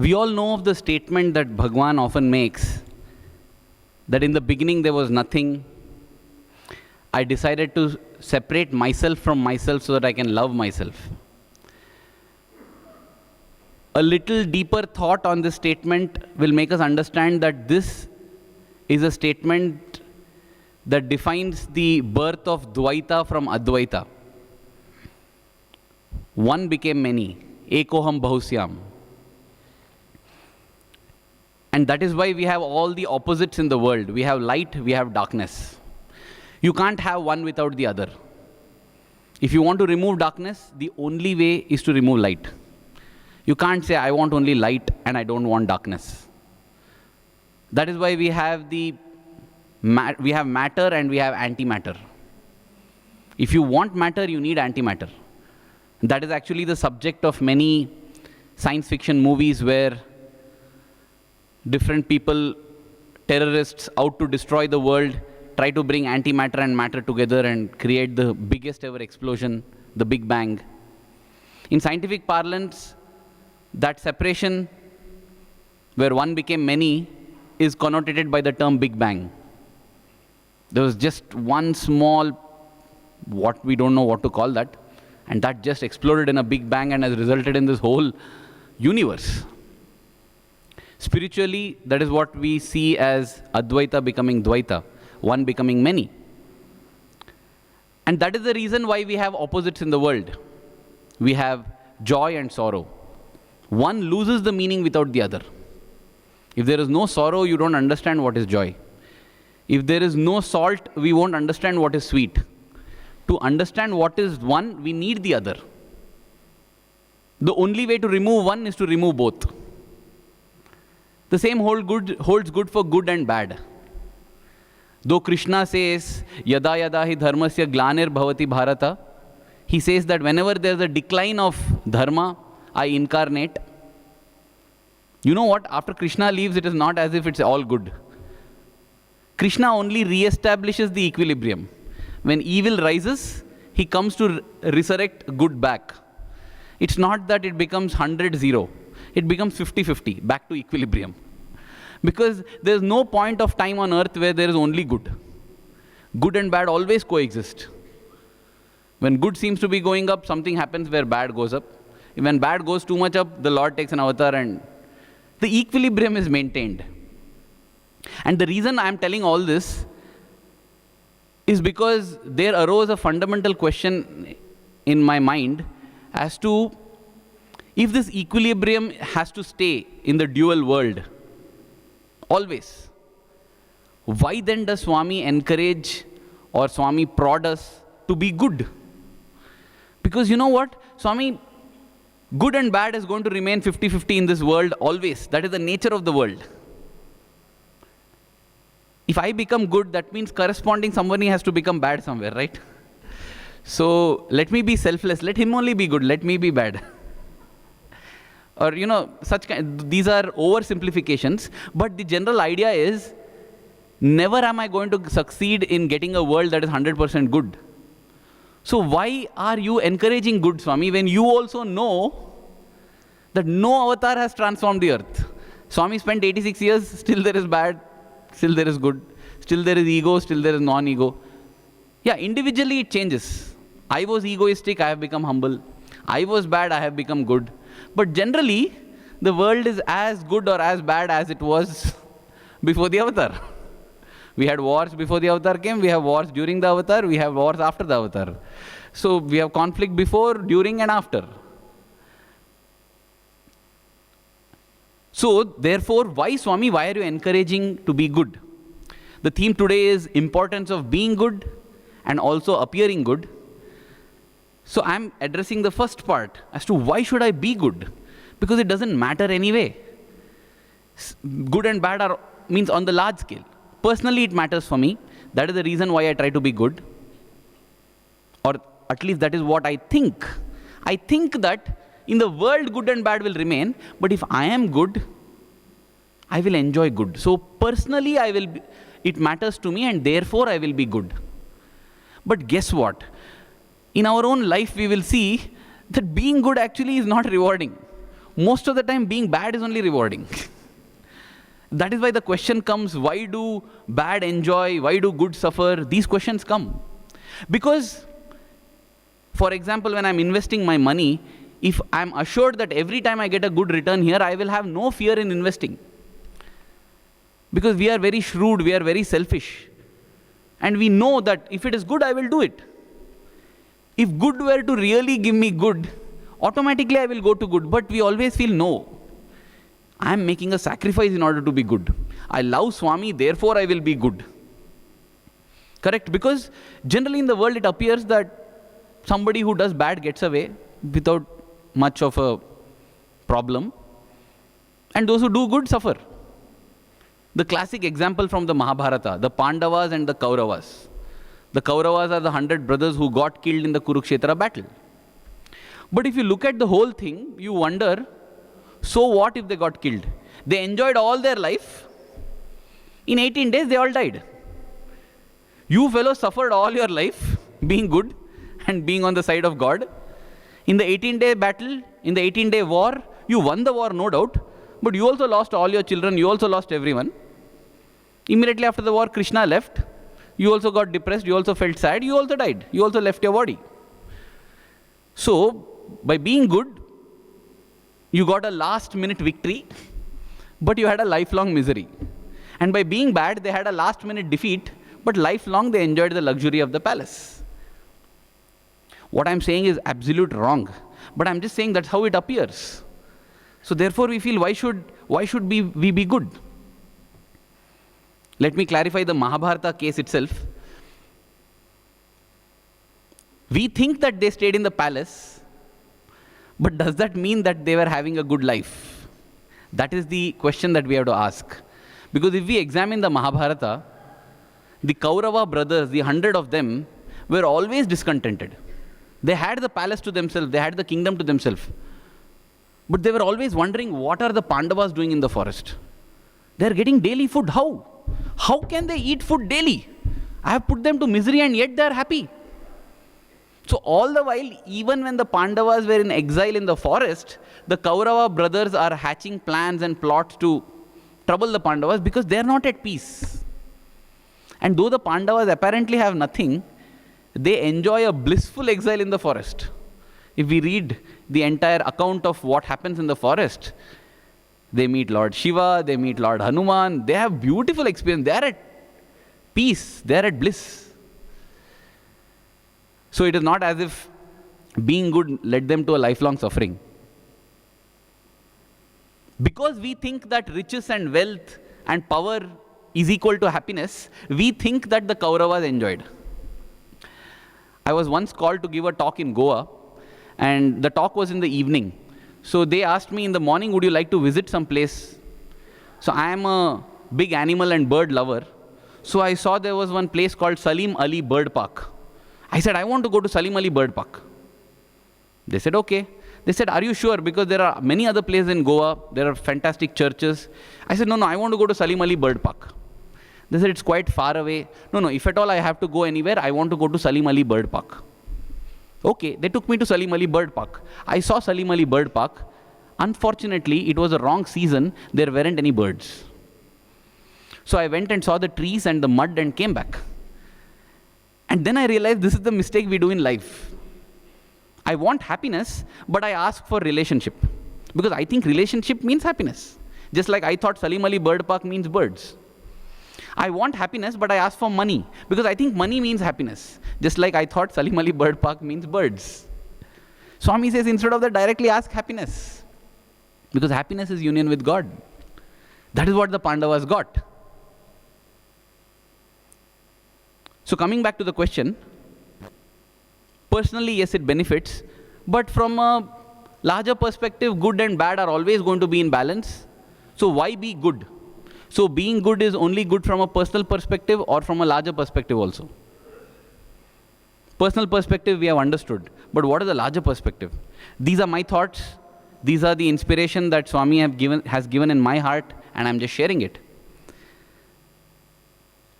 We all know of the statement that Bhagwan often makes, that in the beginning there was nothing. I decided to separate myself from myself so that I can love myself. A little deeper thought on this statement will make us understand that this is a statement that defines the birth of Dvaita from Advaita. One became many. Ekoham Bahusyam. And that is why we have all the opposites in the world. We have light, we have darkness. You can't have one without the other. If you want to remove darkness, the only way is to remove light. You can't say, I want only light and I don't want darkness. That is why we have matter and we have antimatter. If you want matter, you need antimatter. That is actually the subject of many science fiction movies where different people, terrorists out to destroy the world, try to bring antimatter and matter together and create the biggest ever explosion, the Big Bang. In scientific parlance, that separation where one became many is connotated by the term Big Bang. There was just one small, what we don't know what to call that, and that just exploded in a Big Bang and has resulted in this whole universe. Spiritually, that is what we see as Advaita becoming Dvaita, one becoming many. And that is the reason why we have opposites in the world. We have joy and sorrow. One loses the meaning without the other. If there is no sorrow, you don't understand what is joy. If there is no salt, we won't understand what is sweet. To understand what is one, we need the other. The only way to remove one is to remove both. The same holds good for good and bad. Though Krishna says, Yada yada hi dharmasya glanir bhavati bharata, he says that whenever there is a decline of dharma, I incarnate. You know what? After Krishna leaves, it is not as if it's all good. Krishna only re-establishes the equilibrium. When evil rises, he comes to resurrect good back. It's not that it becomes 100-0. It becomes 50-50, back to equilibrium. Because there is no point of time on earth where there is only good. Good and bad always coexist. When good seems to be going up, something happens where bad goes up. When bad goes too much up, the Lord takes an avatar and the equilibrium is maintained. And the reason I am telling all this is because there arose a fundamental question in my mind as to if this equilibrium has to stay in the dual world, always, why then does Swami encourage or Swami prod us to be good? Because you know what? Swami, good and bad is going to remain 50-50 in this world always. That is the nature of the world. If I become good, that means corresponding somebody has to become bad somewhere, right? So let me be selfless. Let him only be good. Let me be bad. Or, these are oversimplifications. But the general idea is, never am I going to succeed in getting a world that is 100% good. So why are you encouraging good, Swami, when you also know that no avatar has transformed the earth? Swami spent 86 years, still there is bad, still there is good, still there is ego, still there is non-ego. Yeah, individually it changes. I was egoistic, I have become humble. I was bad, I have become good. But generally, the world is as good or as bad as it was before the avatar. We had wars before the avatar came, we have wars during the avatar, we have wars after the avatar. So we have conflict before, during and after. So therefore, why Swami, why are you encouraging to be good? The theme today is importance of being good and also appearing good. So I'm addressing the first part as to why should I be good? Because it doesn't matter anyway. Good and bad means on the large scale. Personally, it matters for me. That is the reason why I try to be good. Or at least that is what I think. I think that in the world, good and bad will remain. But if I am good, I will enjoy good. So personally, it matters to me and therefore I will be good. But guess what? In our own life, we will see that being good actually is not rewarding. most of the time being bad is only rewarding. That is why the question comes, why do bad enjoy? Why do good suffer? These questions come. Because, for example, when I'm investing my money, if I'm assured that every time I get a good return here, I will have no fear in investing. Because we are very shrewd, we are very selfish. And we know that if it is good, I will do it. If good were to really give me good, automatically I will go to good. But we always feel, no, I am making a sacrifice in order to be good. I love Swami, therefore I will be good. Correct? Because generally in the world it appears that somebody who does bad gets away without much of a problem. And those who do good suffer. The classic example from the Mahabharata, the Pandavas and the Kauravas. The Kauravas are the 100 brothers who got killed in the Kurukshetra battle. But if you look at the whole thing, you wonder, so what if they got killed? They enjoyed all their life. In 18 days, they all died. You fellows suffered all your life, being good and being on the side of God. In the 18-day battle, in the 18-day war, you won the war, no doubt, but you also lost all your children, you also lost everyone. Immediately after the war, Krishna left. You also got depressed, you also felt sad, you also died. You also left your body. So, by being good, you got a last-minute victory, but you had a lifelong misery. And by being bad, they had a last-minute defeat, but lifelong they enjoyed the luxury of the palace. What I'm saying is absolute wrong, but I'm just saying that's how it appears. So therefore we feel, why should we be good? Let me clarify the Mahabharata case itself. We think that they stayed in the palace, but does that mean that they were having a good life? That is the question that we have to ask. Because if we examine the Mahabharata, the Kaurava brothers, the 100 of them, were always discontented. They had the palace to themselves, they had the kingdom to themselves. But they were always wondering, what are the Pandavas doing in the forest? They are getting daily food. How? How can they eat food daily? I have put them to misery and yet they are happy. So all the while, even when the Pandavas were in exile in the forest, the Kaurava brothers are hatching plans and plots to trouble the Pandavas because they are not at peace. And though the Pandavas apparently have nothing, they enjoy a blissful exile in the forest. If we read the entire account of what happens in the forest, they meet Lord Shiva, they meet Lord Hanuman, they have beautiful experience, they are at peace, they are at bliss. So it is not as if being good led them to a lifelong suffering. Because we think that riches and wealth and power is equal to happiness, we think that the Kauravas enjoyed. I was once called to give a talk in Goa, and the talk was in the evening. So they asked me in the morning, would you like to visit some place? So I am a big animal and bird lover. So I saw there was one place called Salim Ali Bird Park. I said, I want to go to Salim Ali Bird Park. They said, okay. They said, are you sure? Because there are many other places in Goa. There are fantastic churches. I said, no, I want to go to Salim Ali Bird Park. They said, it's quite far away. No, if at all I have to go anywhere, I want to go to Salim Ali Bird Park. Okay, they took me to Salim Ali Bird Park. I saw Salim Ali Bird Park. Unfortunately, it was a wrong season. There weren't any birds. So I went and saw the trees and the mud and came back. And then I realized this is the mistake we do in life. I want happiness, but I ask for relationship. Because I think relationship means happiness. Just like I thought Salim Ali Bird Park means birds. I want happiness, but I ask for money. Because I think money means happiness. Just like I thought Salim Ali Bird Park means birds. Swami says, instead of that, directly ask happiness. Because happiness is union with God. That is what the Pandavas got. So coming back to the question, personally, yes, it benefits. But from a larger perspective, good and bad are always going to be in balance. So why be good? So being good is only good from a personal perspective or from a larger perspective also? Personal perspective we have understood. But what is the larger perspective? These are my thoughts. These are the inspiration that Swami has given in my heart, and I'm just sharing it.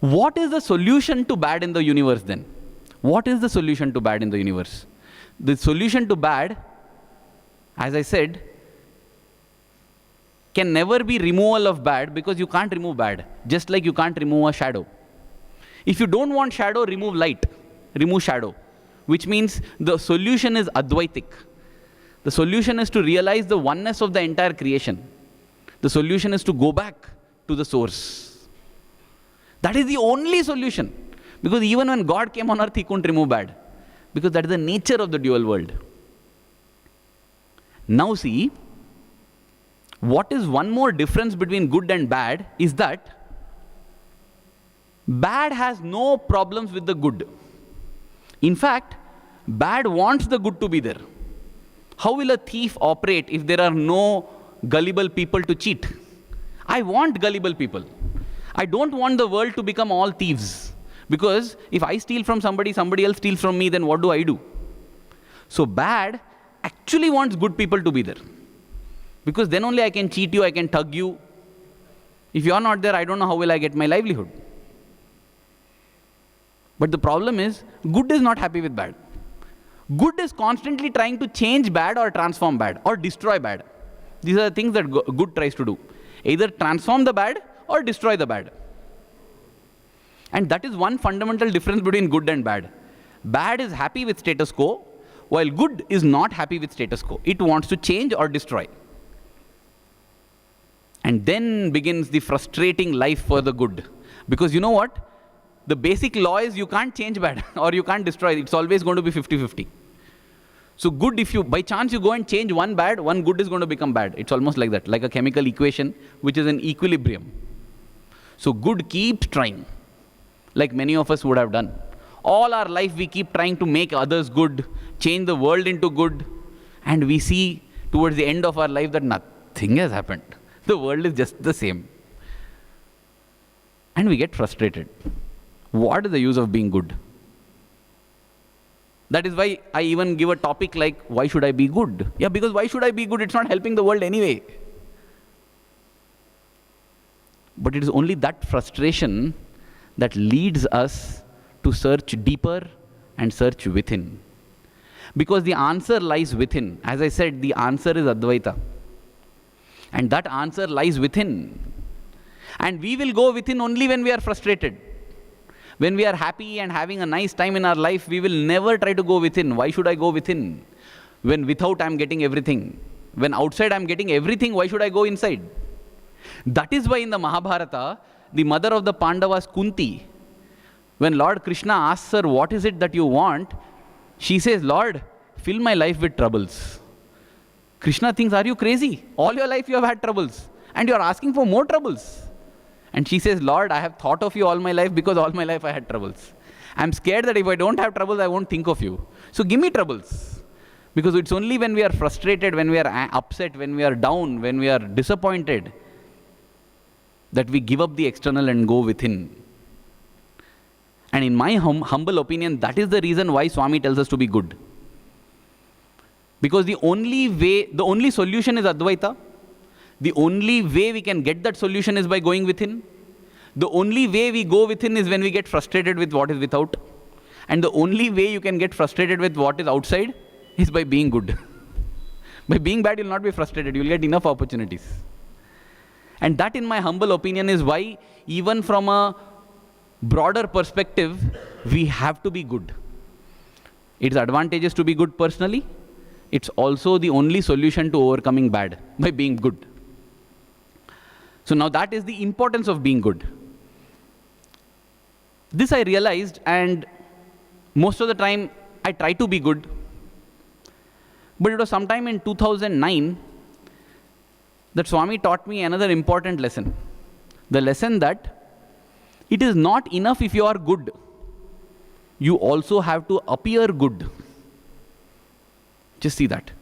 What is the solution to bad in the universe then? What is the solution to bad in the universe? The solution to bad, as I said, can never be removal of bad, because you can't remove bad, just like you can't remove a shadow. If you don't want shadow, remove light, remove shadow, which means the solution is Advaitic. The solution is to realize the oneness of the entire creation. The solution is to go back to the source. That is the only solution. Because even when God came on earth, he couldn't remove bad. Because that is the nature of the dual world. Now see, what is one more difference between good and bad is that bad has no problems with the good. In fact, bad wants the good to be there. How will a thief operate if there are no gullible people to cheat? I want gullible people. I don't want the world to become all thieves. Because if I steal from somebody, somebody else steals from me, then what do? So bad actually wants good people to be there. Because then only I can cheat you, I can tug you. If you are not there, I don't know how will I get my livelihood. But the problem is, good is not happy with bad. Good is constantly trying to change bad or transform bad or destroy bad. These are the things that good tries to do. Either transform the bad or destroy the bad. And that is one fundamental difference between good and bad. Bad is happy with status quo, while good is not happy with status quo. It wants to change or destroy. And then begins the frustrating life for the good. Because you know what? The basic law is you can't change bad or you can't destroy it. It's always going to be 50-50. So good, if you, by chance you go and change one bad, one good is going to become bad. It's almost like that, like a chemical equation, which is in equilibrium. So good keeps trying, like many of us would have done. All our life we keep trying to make others good, change the world into good, and we see towards the end of our life that nothing has happened. The world is just the same. And we get frustrated. What is the use of being good? That is why I even give a topic like, why should I be good? Yeah, because why should I be good? It's not helping the world anyway. But it is only that frustration that leads us to search deeper and search within. Because the answer lies within. As I said, the answer is Advaita. And that answer lies within. And we will go within only when we are frustrated. When we are happy and having a nice time in our life, we will never try to go within. Why should I go within? When without I am getting everything. When outside I am getting everything, why should I go inside? That is why in the Mahabharata, the mother of the Pandavas, Kunti, when Lord Krishna asks her, what is it that you want? She says, Lord, fill my life with troubles. Krishna thinks, are you crazy? All your life you have had troubles. And you are asking for more troubles. And she says, Lord, I have thought of you all my life because all my life I had troubles. I'm scared that if I don't have troubles, I won't think of you. So give me troubles. Because it's only when we are frustrated, when we are upset, when we are down, when we are disappointed, that we give up the external and go within. And in my humble opinion, that is the reason why Swami tells us to be good. Because the only solution is Advaita. The only way we can get that solution is by going within. The only way we go within is when we get frustrated with what is without. And the only way you can get frustrated with what is outside is by being good. By being bad, you'll not be frustrated. You'll get enough opportunities. And that, in my humble opinion, is why even from a broader perspective, we have to be good. It's advantageous to be good personally. It's also the only solution to overcoming bad, by being good. So now that is the importance of being good. This I realized, and most of the time I try to be good. But it was sometime in 2009 that Swami taught me another important lesson. The lesson that it is not enough if you are good. You also have to appear good. Just see that.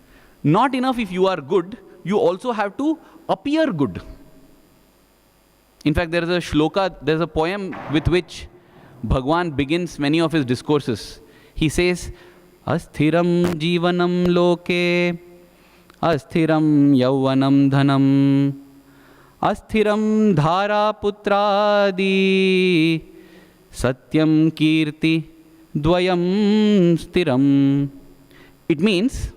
Not enough if you are good, you also have to appear good. In fact, there is a shloka, there is a poem with which Bhagwan begins many of his discourses. He says, Asthiram jivanam loke, asthiram yauvanam dhanam, asthiram dhara putradi, satyam kirti dvayam sthiram. It means,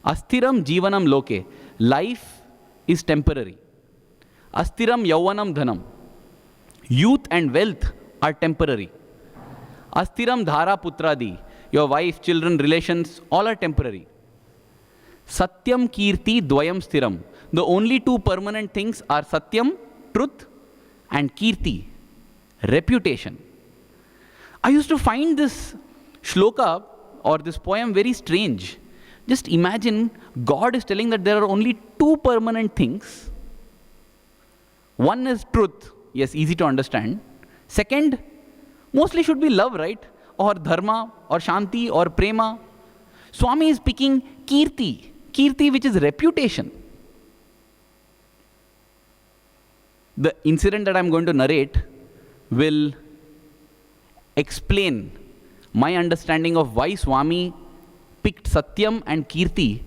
asthiram jivanam loke. Life is temporary. Astiram yauvanam dhanam. Youth and wealth are temporary. Astiram dhara putradi. Your wife, children, relations, all are temporary. Satyam kirti dvayam stiram. The only two permanent things are satyam, truth, and kirti, reputation. I used to find this shloka or this poem very strange. Just imagine God is telling that there are only two permanent things. One is truth. Yes, easy to understand. Second, mostly should be love, right? Or dharma, or shanti, or prema. Swami is picking kirti. Kirti, which is reputation. The incident that I'm going to narrate will explain my understanding of why Swami picked Satyam and Kirti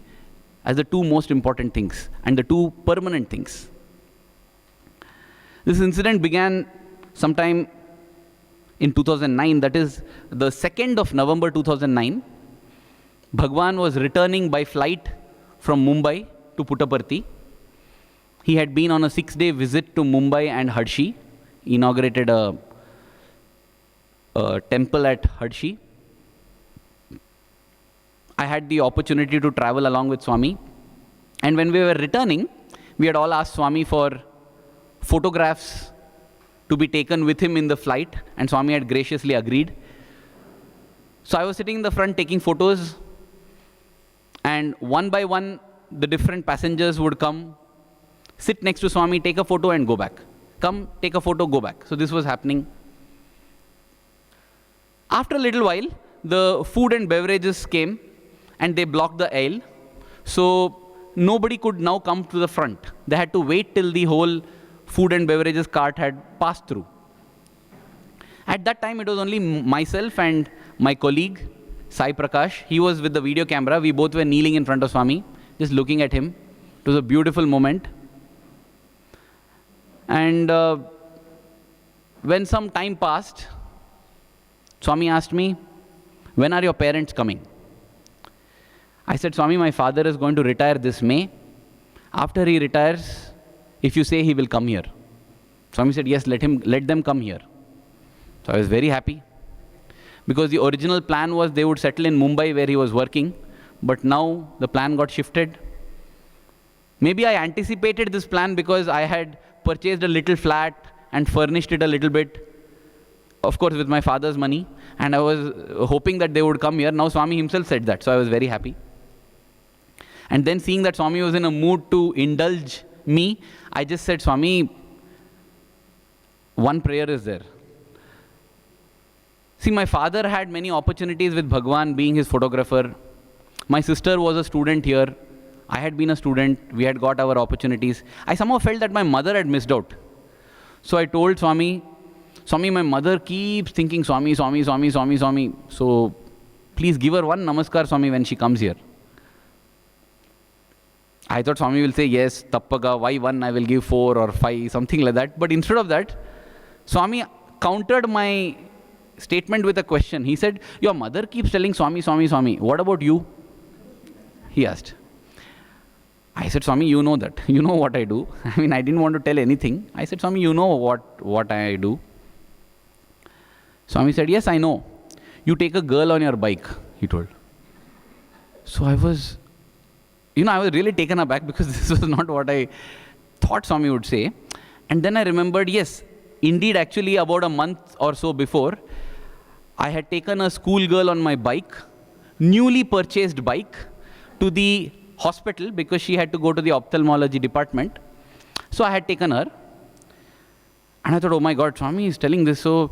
as the two most important things and the two permanent things. This incident began sometime in 2009, that is the 2nd of November 2009. Bhagwan was returning by flight from Mumbai to Puttaparthi. He had been on a 6-day visit to Mumbai and Hadshi, inaugurated a temple at Hadshi. I had the opportunity to travel along with Swami. And when we were returning, we had all asked Swami for photographs to be taken with him in the flight, and Swami had graciously agreed. So I was sitting in the front taking photos, and one by one, the different passengers would come, sit next to Swami, take a photo and go back. Come, take a photo, go back. So this was happening. After a little while, the food and beverages came and they blocked the aisle. So nobody could now come to the front. They had to wait till the whole food and beverages cart had passed through. At that time, it was only myself and my colleague, Sai Prakash. He was with the video camera. We both were kneeling in front of Swami, just looking at him. It was a beautiful moment. And when some time passed, Swami asked me, when are your parents coming? I said, Swami, my father is going to retire this May. After he retires, if you say he will come here. Swami said, yes, let them come here. So I was very happy. Because the original plan was they would settle in Mumbai where he was working. But now the plan got shifted. Maybe I anticipated this plan because I had purchased a little flat and furnished it a little bit, of course with my father's money, and I was hoping that they would come here. Now Swami himself said that, so I was very happy. And then seeing that Swami was in a mood to indulge me, I just said, Swami, one prayer is there. See, my father had many opportunities with Bhagwan being his photographer. My sister was a student here. I had been a student, we had got our opportunities. I somehow felt that my mother had missed out. So I told Swami, Swami, my mother keeps thinking Swami, Swami, Swami, Swami, Swami. So please give her one namaskar, Swami, when she comes here. I thought Swami will say, yes, tappaga, why one? I will give 4 or 5, something like that. But instead of that, Swami countered my statement with a question. He said, your mother keeps telling Swami, Swami, Swami. What about you? He asked. I said, Swami, you know that. You know what I do. I mean, I didn't want to tell anything. I said, Swami, you know what I do. Swami said, yes, I know. You take a girl on your bike, he told. So I was really taken aback because this was not what I thought Swami would say. And then I remembered, yes, indeed, actually about a month or so before, I had taken a schoolgirl on my bike, newly purchased bike, to the hospital because she had to go to the ophthalmology department. So I had taken her. And I thought, oh my God, Swami is telling this. So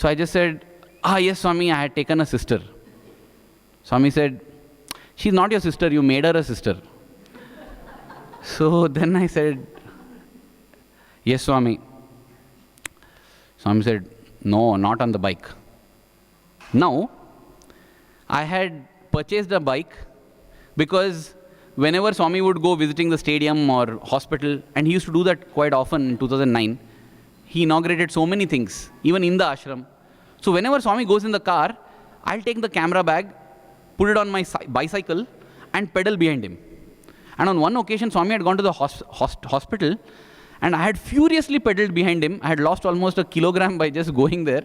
I just said, yes, Swami, I had taken a sister. Swami said, she's not your sister, you made her a sister. So then I said, yes, Swami. Swami said, no, not on the bike. Now, I had purchased a bike because whenever Swami would go visiting the stadium or hospital, and he used to do that quite often in 2009, he inaugurated so many things, even in the ashram. So whenever Swami goes in the car, I'll take the camera bag, put it on my bicycle, and pedal behind him. And on one occasion, Swami had gone to the hospital, and I had furiously pedaled behind him. I had lost almost a kilogram by just going there.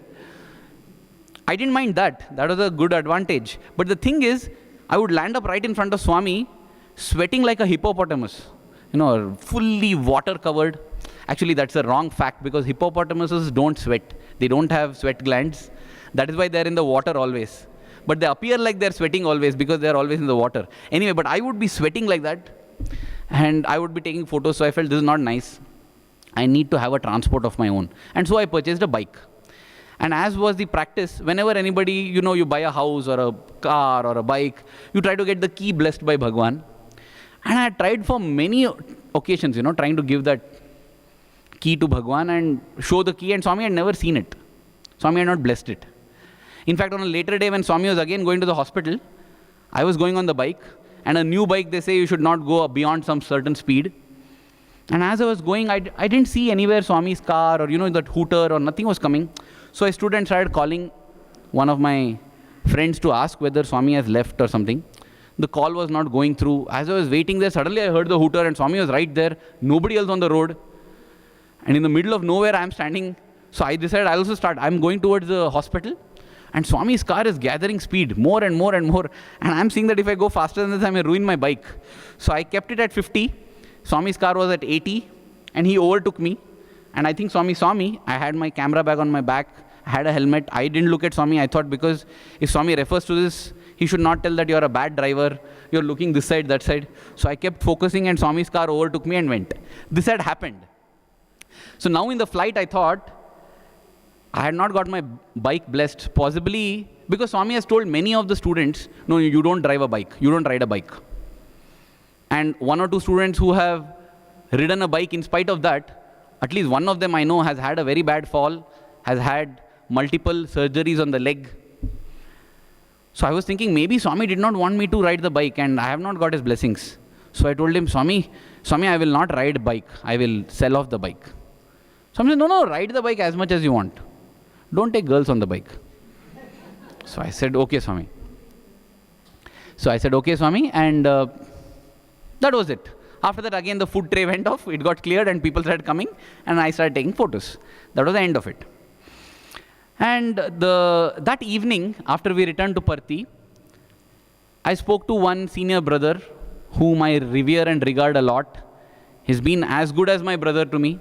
I didn't mind that. That was a good advantage. But the thing is, I would land up right in front of Swami, sweating like a hippopotamus, fully water covered. Actually, that's a wrong fact, because hippopotamuses don't sweat. They don't have sweat glands. That is why they're in the water always. But they appear like they're sweating always, because they're always in the water. Anyway, but I would be sweating like that, and I would be taking photos, so I felt this is not nice. I need to have a transport of my own. And so I purchased a bike. And as was the practice, whenever anybody, you buy a house or a car or a bike, you try to get the key blessed by Bhagwan. And I had tried for many occasions, trying to give that key to Bhagwan and show the key, and Swami had never seen it. Swami had not blessed it. In fact, on a later day when Swami was again going to the hospital, I was going on the bike, and a new bike, they say you should not go beyond some certain speed. And as I was going, I didn't see anywhere Swami's car or, that hooter or nothing was coming. So I stood and started calling one of my friends to ask whether Swami has left or something. The call was not going through. As I was waiting there, suddenly I heard the hooter, and Swami was right there, nobody else on the road. And in the middle of nowhere, I'm standing. So I decided I'll also start. I'm going towards the hospital, and Swami's car is gathering speed more and more and more. And I'm seeing that if I go faster than this, I may ruin my bike. So I kept it at 50. Swami's car was at 80, and he overtook me. And I think Swami saw me. I had my camera bag on my back. I had a helmet. I didn't look at Swami. I thought, because if Swami refers to this, he should not tell that you're a bad driver. You're looking this side, that side. So I kept focusing, and Swami's car overtook me and went. This had happened. So now in the flight, I thought, I had not got my bike blessed, possibly because Swami has told many of the students, no, you don't drive a bike. You don't ride a bike. And one or two students who have ridden a bike in spite of that, at least one of them I know has had a very bad fall, has had multiple surgeries on the leg. So I was thinking, maybe Swami did not want me to ride the bike, and I have not got his blessings. So I told him, Swami, I will not ride bike. I will sell off the bike. Swami said, no, ride the bike as much as you want. Don't take girls on the bike. So I said, okay, Swami. And that was it. After that, again, the food tray went off. It got cleared, and people started coming, and I started taking photos. That was the end of it. And that evening, after we returned to Parthi, I spoke to one senior brother whom I revere and regard a lot. He's been as good as my brother to me.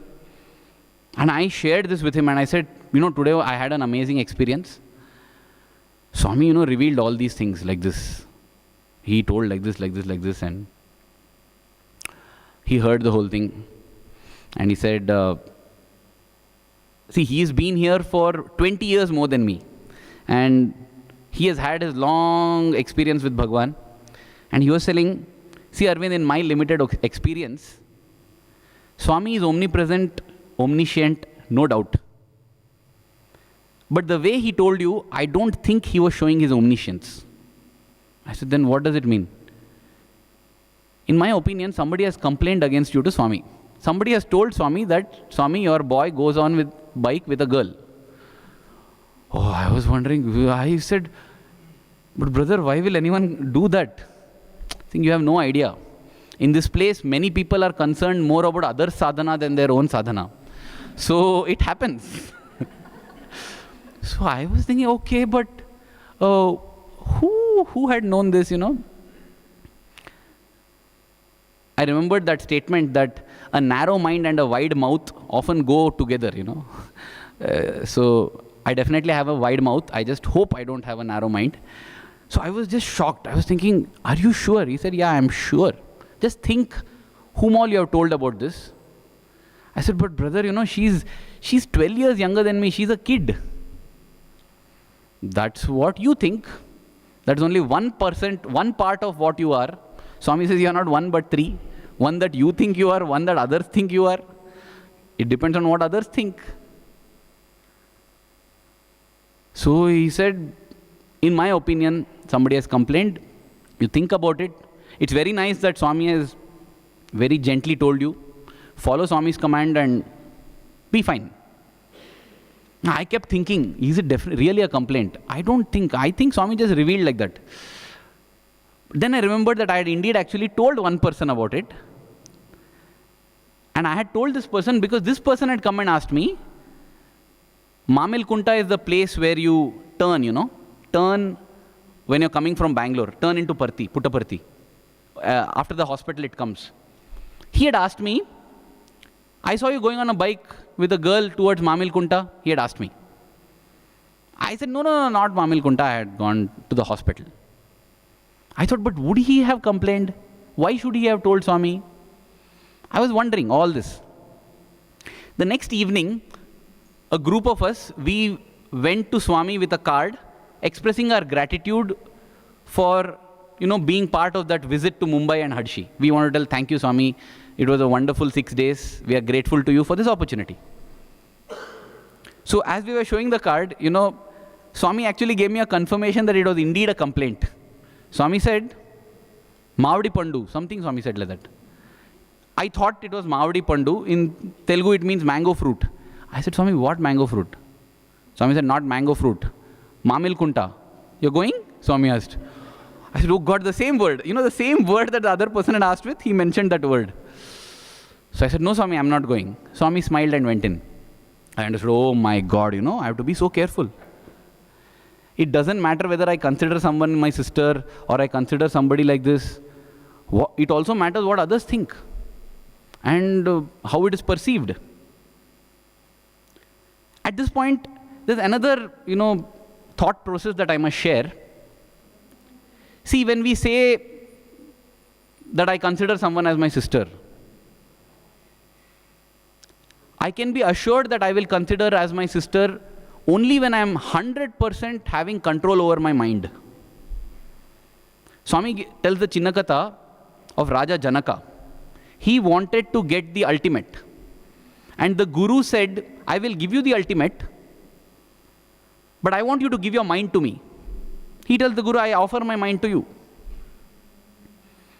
And I shared this with him, and I said, today I had an amazing experience. Swami, revealed all these things like this. He told like this, and he heard the whole thing. And he said, see, he's been here for 20 years more than me. And he has had his long experience with Bhagwan. And he was telling, see, Arvind, in my limited experience, Swami is omnipresent, omniscient, no doubt. But the way he told you, I don't think he was showing his omniscience. I said, then what does it mean? In my opinion, somebody has complained against you to Swami. Somebody has told Swami that, Swami, your boy goes on with bike with a girl. Oh, I was wondering. I said, but brother, why will anyone do that? I think you have no idea. In this place, many people are concerned more about other sadhana than their own sadhana. So it happens. So I was thinking, okay, but who had known this, I remembered that statement that a narrow mind and a wide mouth often go together, So I definitely have a wide mouth. I just hope I don't have a narrow mind. So I was just shocked. I was thinking, are you sure? He said, yeah, I'm sure. Just think whom all you have told about this. I said, but brother, she's 12 years younger than me. She's a kid. That's what you think. That's only 1%, one part of what you are. Swami says you are not one but three. One that you think you are, one that others think you are. It depends on what others think. So he said, in my opinion, somebody has complained. You think about it. It's very nice that Swami has very gently told you, follow Swami's command and be fine. Now, I kept thinking, is it really a complaint? I think Swami just revealed like that. Then I remembered that I had indeed actually told one person about it. And I had told this person because this person had come and asked me, Mamilkunta is the place where you turn, turn when you're coming from Bangalore, turn into Parthi, Puttaparthi. After the hospital it comes. He had asked me, I saw you going on a bike with a girl towards Mamilkunta. He had asked me. I said, no, not Mamilkunta. I had gone to the hospital. I thought, but would he have complained? Why should he have told Swami? I was wondering all this. The next evening, a group of us, we went to Swami with a card expressing our gratitude for, being part of that visit to Mumbai and Hadshi. We want to tell, thank you, Swami. It was a wonderful 6 days. We are grateful to you for this opportunity. So as we were showing the card, Swami actually gave me a confirmation that it was indeed a complaint. Swami said, Mavadi Pandu, something Swami said like that. I thought it was Mavadi Pandu. In Telugu, it means mango fruit. I said, Swami, what mango fruit? Swami said, not mango fruit. Mamilkunta. You're going? Swami asked. I said, oh God, the same word. The same word that the other person had asked with, he mentioned that word. So I said, no, Swami, I'm not going. Swami smiled and went in. I understood, oh my God, I have to be so careful. It doesn't matter whether I consider someone my sister or I consider somebody like this. It also matters what others think and how it is perceived. At this point, there's another, thought process that I must share. See, when we say that I consider someone as my sister, I can be assured that I will consider as my sister only when I am 100% having control over my mind. Swami tells the Chinnakatha of Raja Janaka. He wanted to get the ultimate. And the Guru said, I will give you the ultimate, but I want you to give your mind to me. He tells the Guru, I offer my mind to you.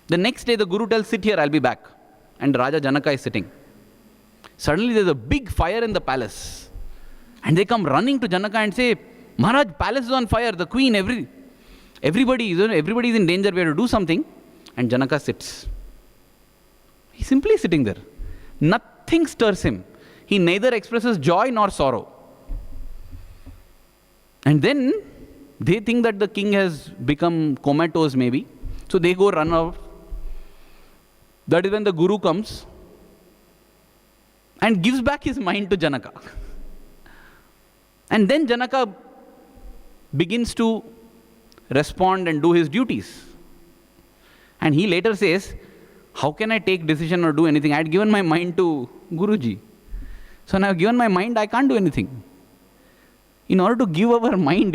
The next day the Guru tells, sit here, I'll be back. And Raja Janaka is sitting. Suddenly there's a big fire in the palace. And they come running to Janaka and say, Maharaj, palace is on fire, the queen, everybody is in danger, we have to do something. And Janaka sits. He's simply sitting there. Nothing stirs him. He neither expresses joy nor sorrow. And then they think that the king has become comatose maybe. So they go run out. That is when the Guru comes and gives back his mind to Janaka. And then Janaka begins to respond and do his duties. And he later says, how can I take decision or do anything? I had given my mind to Guruji. So now I've given my mind, I can't do anything. In order to give our mind,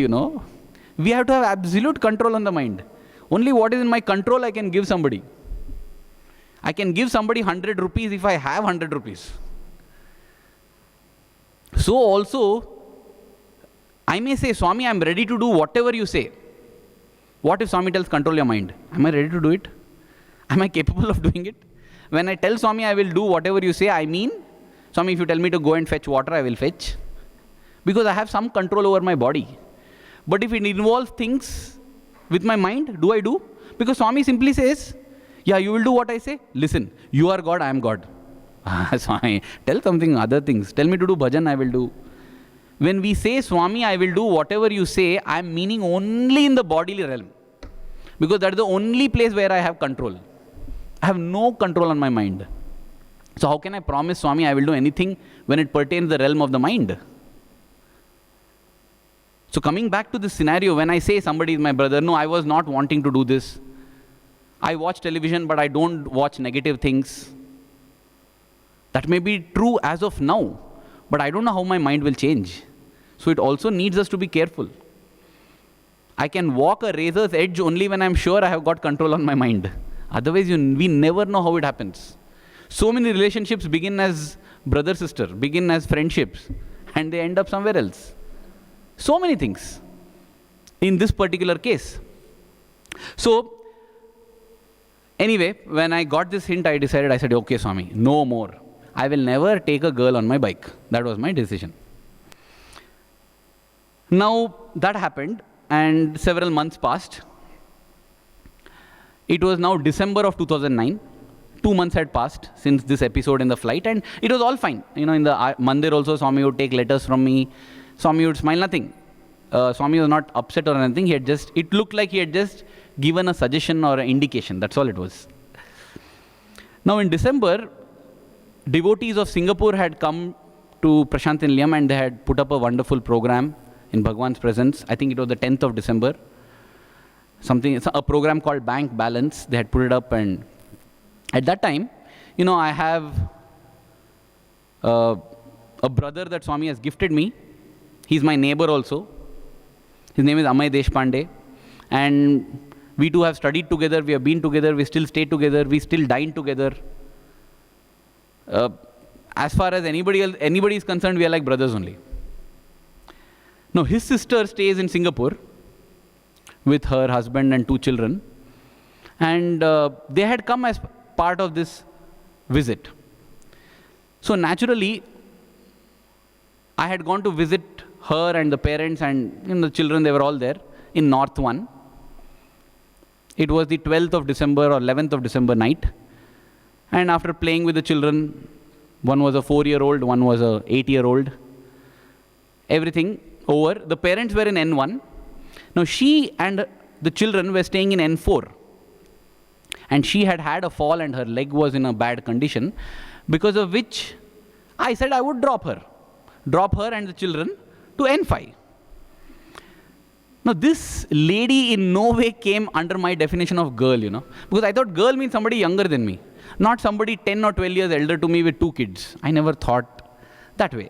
we have to have absolute control on the mind. Only what is in my control I can give somebody. I can give somebody 100 rupees if I have 100 rupees. So also, I may say, Swami, I'm ready to do whatever you say. What if Swami tells, control your mind? Am I ready to do it? Am I capable of doing it? When I tell Swami I will do whatever you say, I mean, Swami, if you tell me to go and fetch water, I will fetch. Because I have some control over my body. But if it involves things with my mind, do I do? Because Swami simply says, yeah, you will do what I say. Listen, you are God, I am God. Swami, tell something, other things. Tell me to do bhajan, I will do. When we say, Swami, I will do whatever you say, I am meaning only in the bodily realm. Because that is the only place where I have control. I have no control on my mind. So how can I promise Swami I will do anything when it pertains to the realm of the mind? So coming back to this scenario, when I say somebody is my brother, no, I was not wanting to do this. I watch television, but I don't watch negative things. That may be true as of now, but I don't know how my mind will change. So it also needs us to be careful. I can walk a razor's edge only when I'm sure I have got control on my mind. Otherwise, we never know how it happens. So many relationships begin as brother-sister, begin as friendships, and they end up somewhere else. So many things in this particular case. So, anyway, when I got this hint, I said, okay, Swami, no more. I will never take a girl on my bike. That was my decision. Now, that happened, and several months passed. It was now December of 2009. 2 months had passed since this episode in the flight, and it was all fine. In the mandir also, Swami would take letters from me. Swami would smile, nothing. Swami was not upset or anything. It looked like he had just given a suggestion or an indication. That's all it was. Now in December, devotees of Singapore had come to Prashant Nilayam and they had put up a wonderful program in Bhagwan's presence. I think it was the 10th of December. A program called Bank Balance. They had put it up, and at that time, I have a brother that Swami has gifted me. He's my neighbor also. His name is Amay Deshpande. And we two have studied together, we have been together, we still stay together, we still dine together. As far as anybody is concerned, we are like brothers only. Now, his sister stays in Singapore with her husband and 2 children. And they had come as part of this visit. So naturally, I had gone to visit her and the parents and the children, they were all there in North 1. It was the 12th of December or 11th of December night. And after playing with the children, one was a 4-year-old, one was a 8-year-old, everything over. The parents were in N1. Now she and the children were staying in N4. And she had had a fall and her leg was in a bad condition, because of which I said I would drop her and the children to N5. Now this lady in no way came under my definition of girl, because I thought girl means somebody younger than me, not somebody 10 or 12 years elder to me with 2 kids. I never thought that way,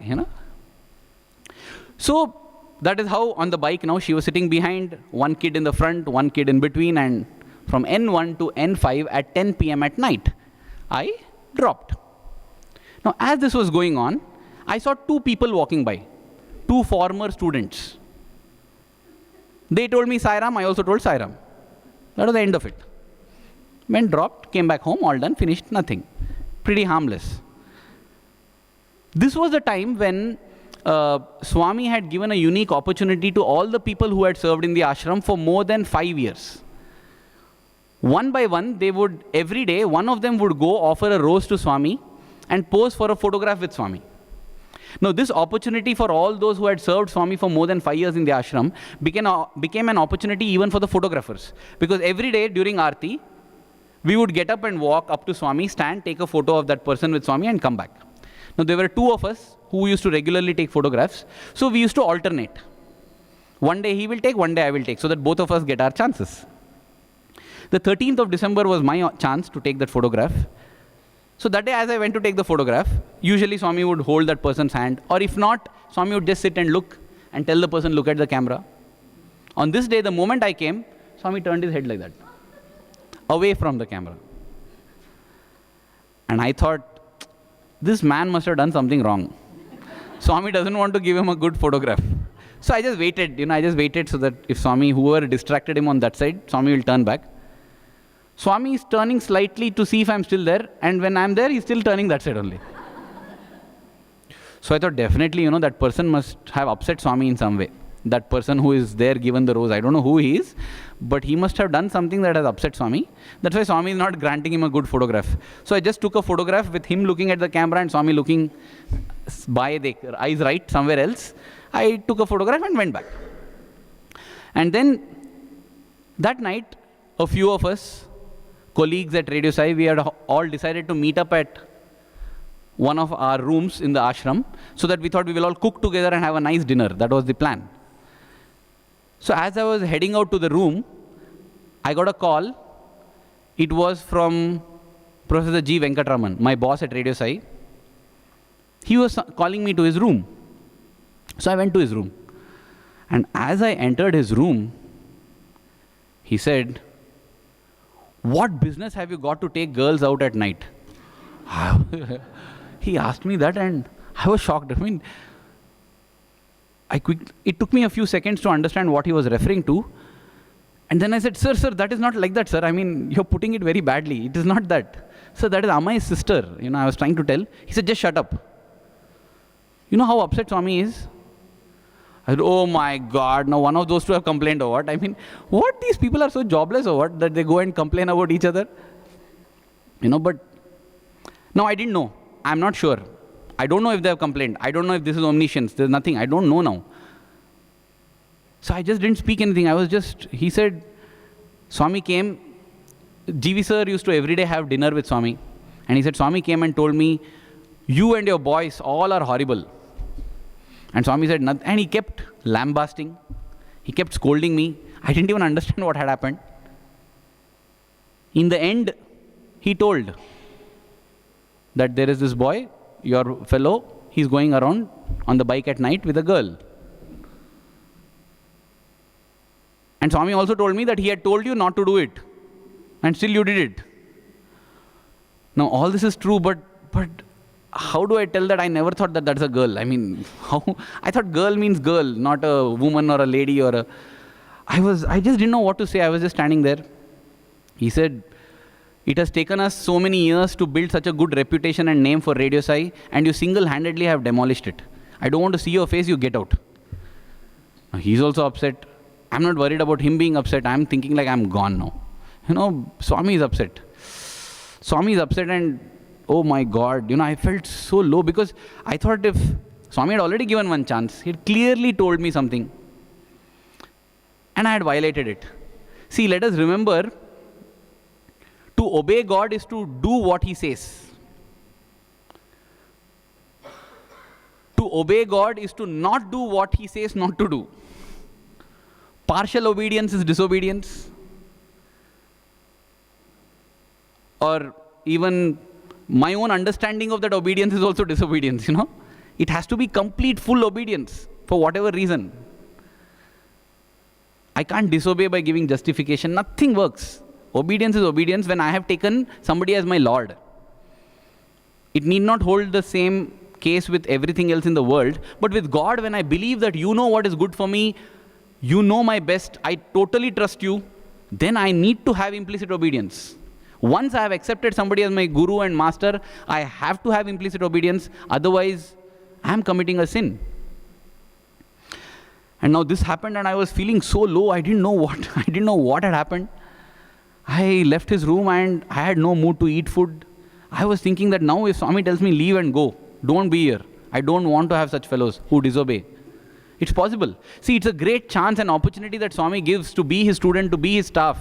So that is how on the bike now she was sitting behind, 1 kid in the front, 1 kid in between, and from N1 to N5 at 10 p.m. at night, I dropped. Now as this was going on, I saw 2 people walking by, 2 former students. They told me Sai Ram, I also told Sai Ram. That was the end of it. Went, dropped, came back home, all done, finished, nothing. Pretty harmless. This was the time when Swami had given a unique opportunity to all the people who had served in the ashram for more than 5 years. One by one, they would, every day, one of them would go offer a rose to Swami and pose for a photograph with Swami. Now, this opportunity for all those who had served Swami for more than 5 years in the ashram became an opportunity even for the photographers. Because every day during Aarti, we would get up and walk up to Swami, stand, take a photo of that person with Swami and come back. Now, there were 2 of us who used to regularly take photographs. So, we used to alternate. One day he will take, one day I will take, so that both of us get our chances. The 13th of December was my chance to take that photograph. So that day as I went to take the photograph, usually Swami would hold that person's hand, or if not, Swami would just sit and look and tell the person, look at the camera. On this day, the moment I came, Swami turned his head like that, away from the camera. And I thought, this man must have done something wrong. Swami doesn't want to give him a good photograph. So I just waited, so that if Swami, whoever distracted him on that side, Swami will turn back. Swami is turning slightly to see if I'm still there, and when I'm there, he's still turning that side only. So I thought definitely, that person must have upset Swami in some way. That person who is there given the rose, I don't know who he is, but he must have done something that has upset Swami. That's why Swami is not granting him a good photograph. So I just took a photograph with him looking at the camera and Swami looking by the eyes right somewhere else. I took a photograph and went back. And then that night, a few of us, colleagues at Radio Sai, we had all decided to meet up at one of our rooms in the ashram, so that we thought we will all cook together and have a nice dinner. That was the plan. So as I was heading out to the room, I got a call. It was from Professor G. Venkatraman, my boss at Radio Sai. He was calling me to his room. So I went to his room. And as I entered his room, he said, "What business have you got to take girls out at night?" He asked me that and I was shocked. I mean, it took me a few seconds to understand what he was referring to. And then I said, sir, that is not like that, sir. I mean, you're putting it very badly. It is not that. Sir, that is Amay's sister. I was trying to tell. He said, just shut up. You know how upset Swami is? I said, oh my God, now one of those two have complained or what? I mean, what, these people are so jobless or what, that they go and complain about each other? But no, I didn't know. I'm not sure. I don't know if they have complained. I don't know if this is omniscience. There's nothing. I don't know now. So I just didn't speak anything. He said, Swami came. GV sir used to every day have dinner with Swami. And he said, Swami came and told me, you and your boys all are horrible. And Swami said, nothing. And he kept lambasting. He kept scolding me. I didn't even understand what had happened. In the end, he told that there is this boy, your fellow, he's going around on the bike at night with a girl. And Swami also told me that he had told you not to do it. And still you did it. Now all this is true, but how do I tell that I never thought that that's a girl? I mean, how? I thought girl means girl, not a woman or a lady or a... I just didn't know what to say. I was just standing there. He said, it has taken us so many years to build such a good reputation and name for Radio Sai, and you single-handedly have demolished it. I don't want to see your face, you get out. Now, he's also upset. I'm not worried about him being upset. I'm thinking like I'm gone now. Swami is upset. Swami is upset and, oh my God, I felt so low because I thought if Swami had already given one chance, he had clearly told me something and I had violated it. See, let us remember, to obey God is to do what He says. To obey God is to not do what He says not to do. Partial obedience is disobedience. Or even my own understanding of that obedience is also disobedience, It has to be complete, full obedience for whatever reason. I can't disobey by giving justification. Nothing works. Obedience is obedience when I have taken somebody as my Lord. It need not hold the same case with everything else in the world, but with God, when I believe that you know what is good for me, you know my best, I totally trust you, then I need to have implicit obedience. Once I have accepted somebody as my guru and master, I have to have implicit obedience, otherwise I am committing a sin. And now this happened and I was feeling so low, I didn't know what had happened. I left his room and I had no mood to eat food. I was thinking that now if Swami tells me leave and go, don't be here. I don't want to have such fellows who disobey. It's possible. See, it's a great chance and opportunity that Swami gives to be his student, to be his staff.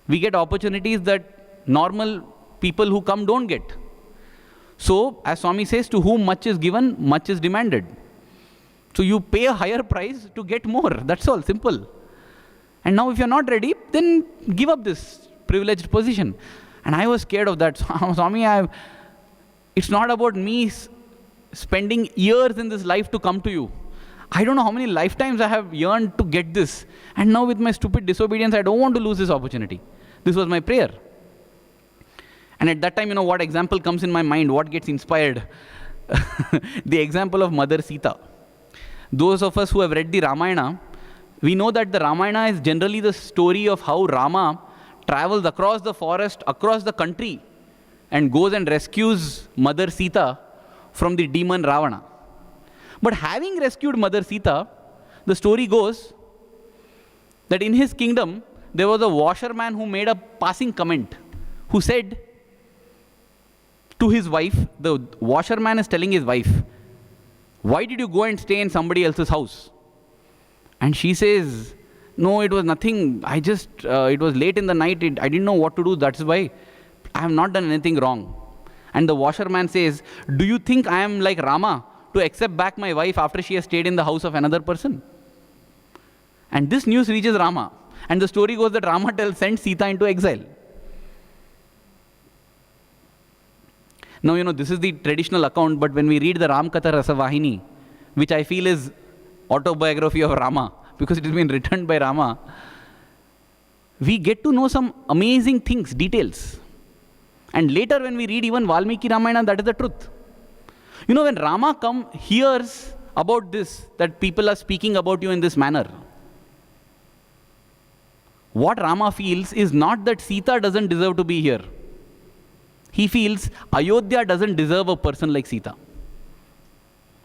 We get opportunities that normal people who come don't get. So, as Swami says, to whom much is given, much is demanded. So you pay a higher price to get more. That's all, simple. And now if you're not ready, then give up this privileged position. And I was scared of that. Swami, it's not about me spending years in this life to come to you. I don't know how many lifetimes I have yearned to get this. And now with my stupid disobedience, I don't want to lose this opportunity. This was my prayer. And at that time, what example comes in my mind? What gets inspired? The example of Mother Sita. Those of us who have read the Ramayana, we know that the Ramayana is generally the story of how Rama travels across the forest, across the country, and goes and rescues Mother Sita from the demon Ravana. But having rescued Mother Sita, the story goes that in his kingdom, there was a washerman who made a passing comment, who said to his wife, the washerman is telling his wife, why did you go and stay in somebody else's house? And she says, no, it was nothing. It was late in the night. I didn't know what to do. That's why I have not done anything wrong. And the washerman says, do you think I am like Rama to accept back my wife after she has stayed in the house of another person? And this news reaches Rama. And the story goes that Rama sent Sita into exile. Now, this is the traditional account, but when we read the Ramkatha Rasavahini, which I feel is autobiography of Rama, because it has been written by Rama, we get to know some amazing things, details. And later when we read even Valmiki Ramayana, that is the truth. When Rama hears about this, that people are speaking about you in this manner, what Rama feels is not that Sita doesn't deserve to be here. He feels Ayodhya doesn't deserve a person like Sita.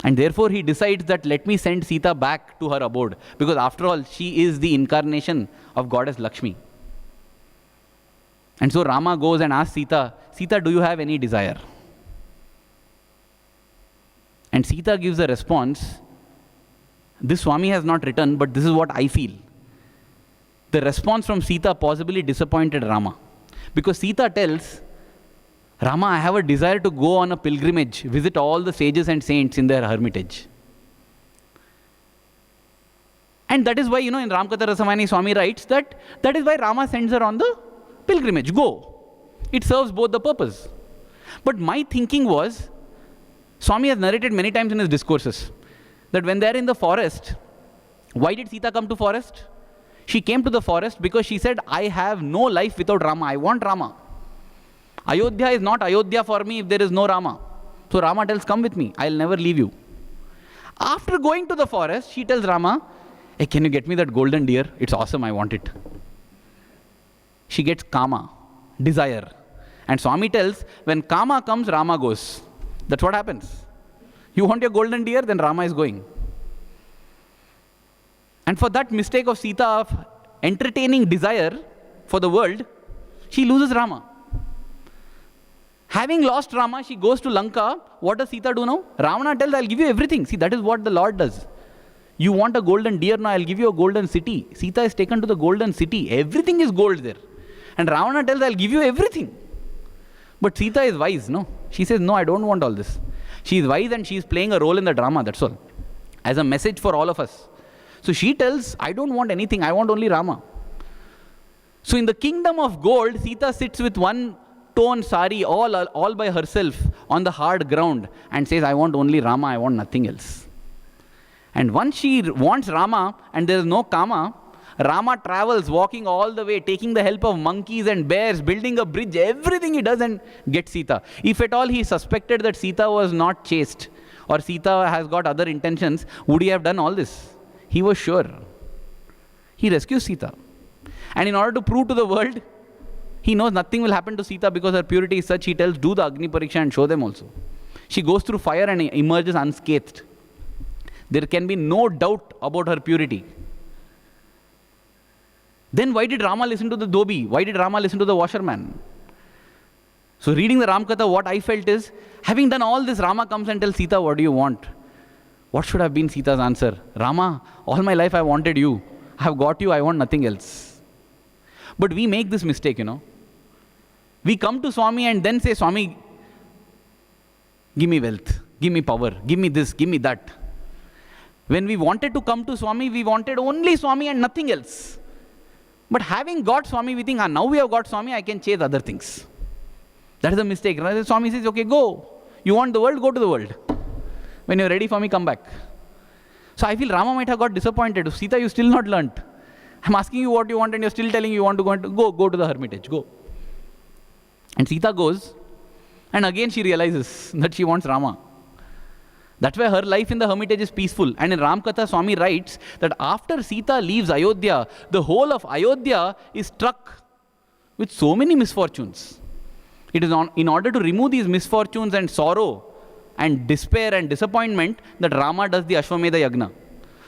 And therefore he decides that let me send Sita back to her abode, because after all, she is the incarnation of goddess Lakshmi. And so Rama goes and asks Sita, Sita, do you have any desire? And Sita gives a response. This Swami has not written, but this is what I feel. The response from Sita possibly disappointed Rama. Because Sita tells, Rama, I have a desire to go on a pilgrimage, visit all the sages and saints in their hermitage. And that is why, in Ramakatha Rasamani, Swami writes that is why Rama sends her on the pilgrimage. Go. It serves both the purpose. But my thinking was, Swami has narrated many times in his discourses, that when they are in the forest, why did Sita come to forest? She came to the forest because she said, I have no life without Rama. I want Rama. Ayodhya is not Ayodhya for me if there is no Rama. So Rama tells, come with me. I'll never leave you. After going to the forest, she tells Rama, hey, can you get me that golden deer? It's awesome. I want it. She gets Kama, desire. And Swami tells, when Kama comes, Rama goes. That's what happens. You want your golden deer? Then Rama is going. And for that mistake of Sita of entertaining desire for the world, she loses Rama. Having lost Rama, she goes to Lanka. What does Sita do now? Ravana tells, I'll give you everything. See, that is what the Lord does. You want a golden deer, now I'll give you a golden city. Sita is taken to the golden city. Everything is gold there. And Ravana tells, I'll give you everything. But Sita is wise, no? She says, no, I don't want all this. She is wise and she is playing a role in the drama, that's all. As a message for all of us. So she tells, I don't want anything, I want only Rama. So in the kingdom of gold, Sita sits with one torn sari all by herself on the hard ground and says, I want only Rama, I want nothing else. And once she wants Rama and there is no Kama, Rama travels, walking all the way, taking the help of monkeys and bears, building a bridge, everything he does and gets Sita. If at all he suspected that Sita was not chaste or Sita has got other intentions, would he have done all this? He was sure. He rescues Sita. And in order to prove to the world, he knows nothing will happen to Sita because her purity is such, he tells, do the Agni Pariksha and show them also. She goes through fire and emerges unscathed. There can be no doubt about her purity. Then why did Rama listen to the dhobi? Why did Rama listen to the washerman? So reading the Ramakatha, what I felt is, having done all this, Rama comes and tells Sita, what do you want? What should have been Sita's answer? Rama, all my life I wanted you. I have got you, I want nothing else. But we make this mistake, We come to Swami and then say, Swami, give me wealth, give me power, give me this, give me that. When we wanted to come to Swami, we wanted only Swami and nothing else. But having got Swami, we think, now we have got Swami, I can chase other things. That is a mistake. Swami says, okay, go. You want the world, go to the world. When you're ready for me, come back. So I feel Rama might have got disappointed. Sita, you still not learnt. I'm asking you what you want and you're still telling you want to go to the hermitage, go. And Sita goes, and again she realizes that she wants Rama. That's why her life in the hermitage is peaceful. And in Ramakatha, Swami writes that after Sita leaves Ayodhya, the whole of Ayodhya is struck with so many misfortunes. It is in order to remove these misfortunes and sorrow and despair and disappointment that Rama does the Ashwamedha Yagna.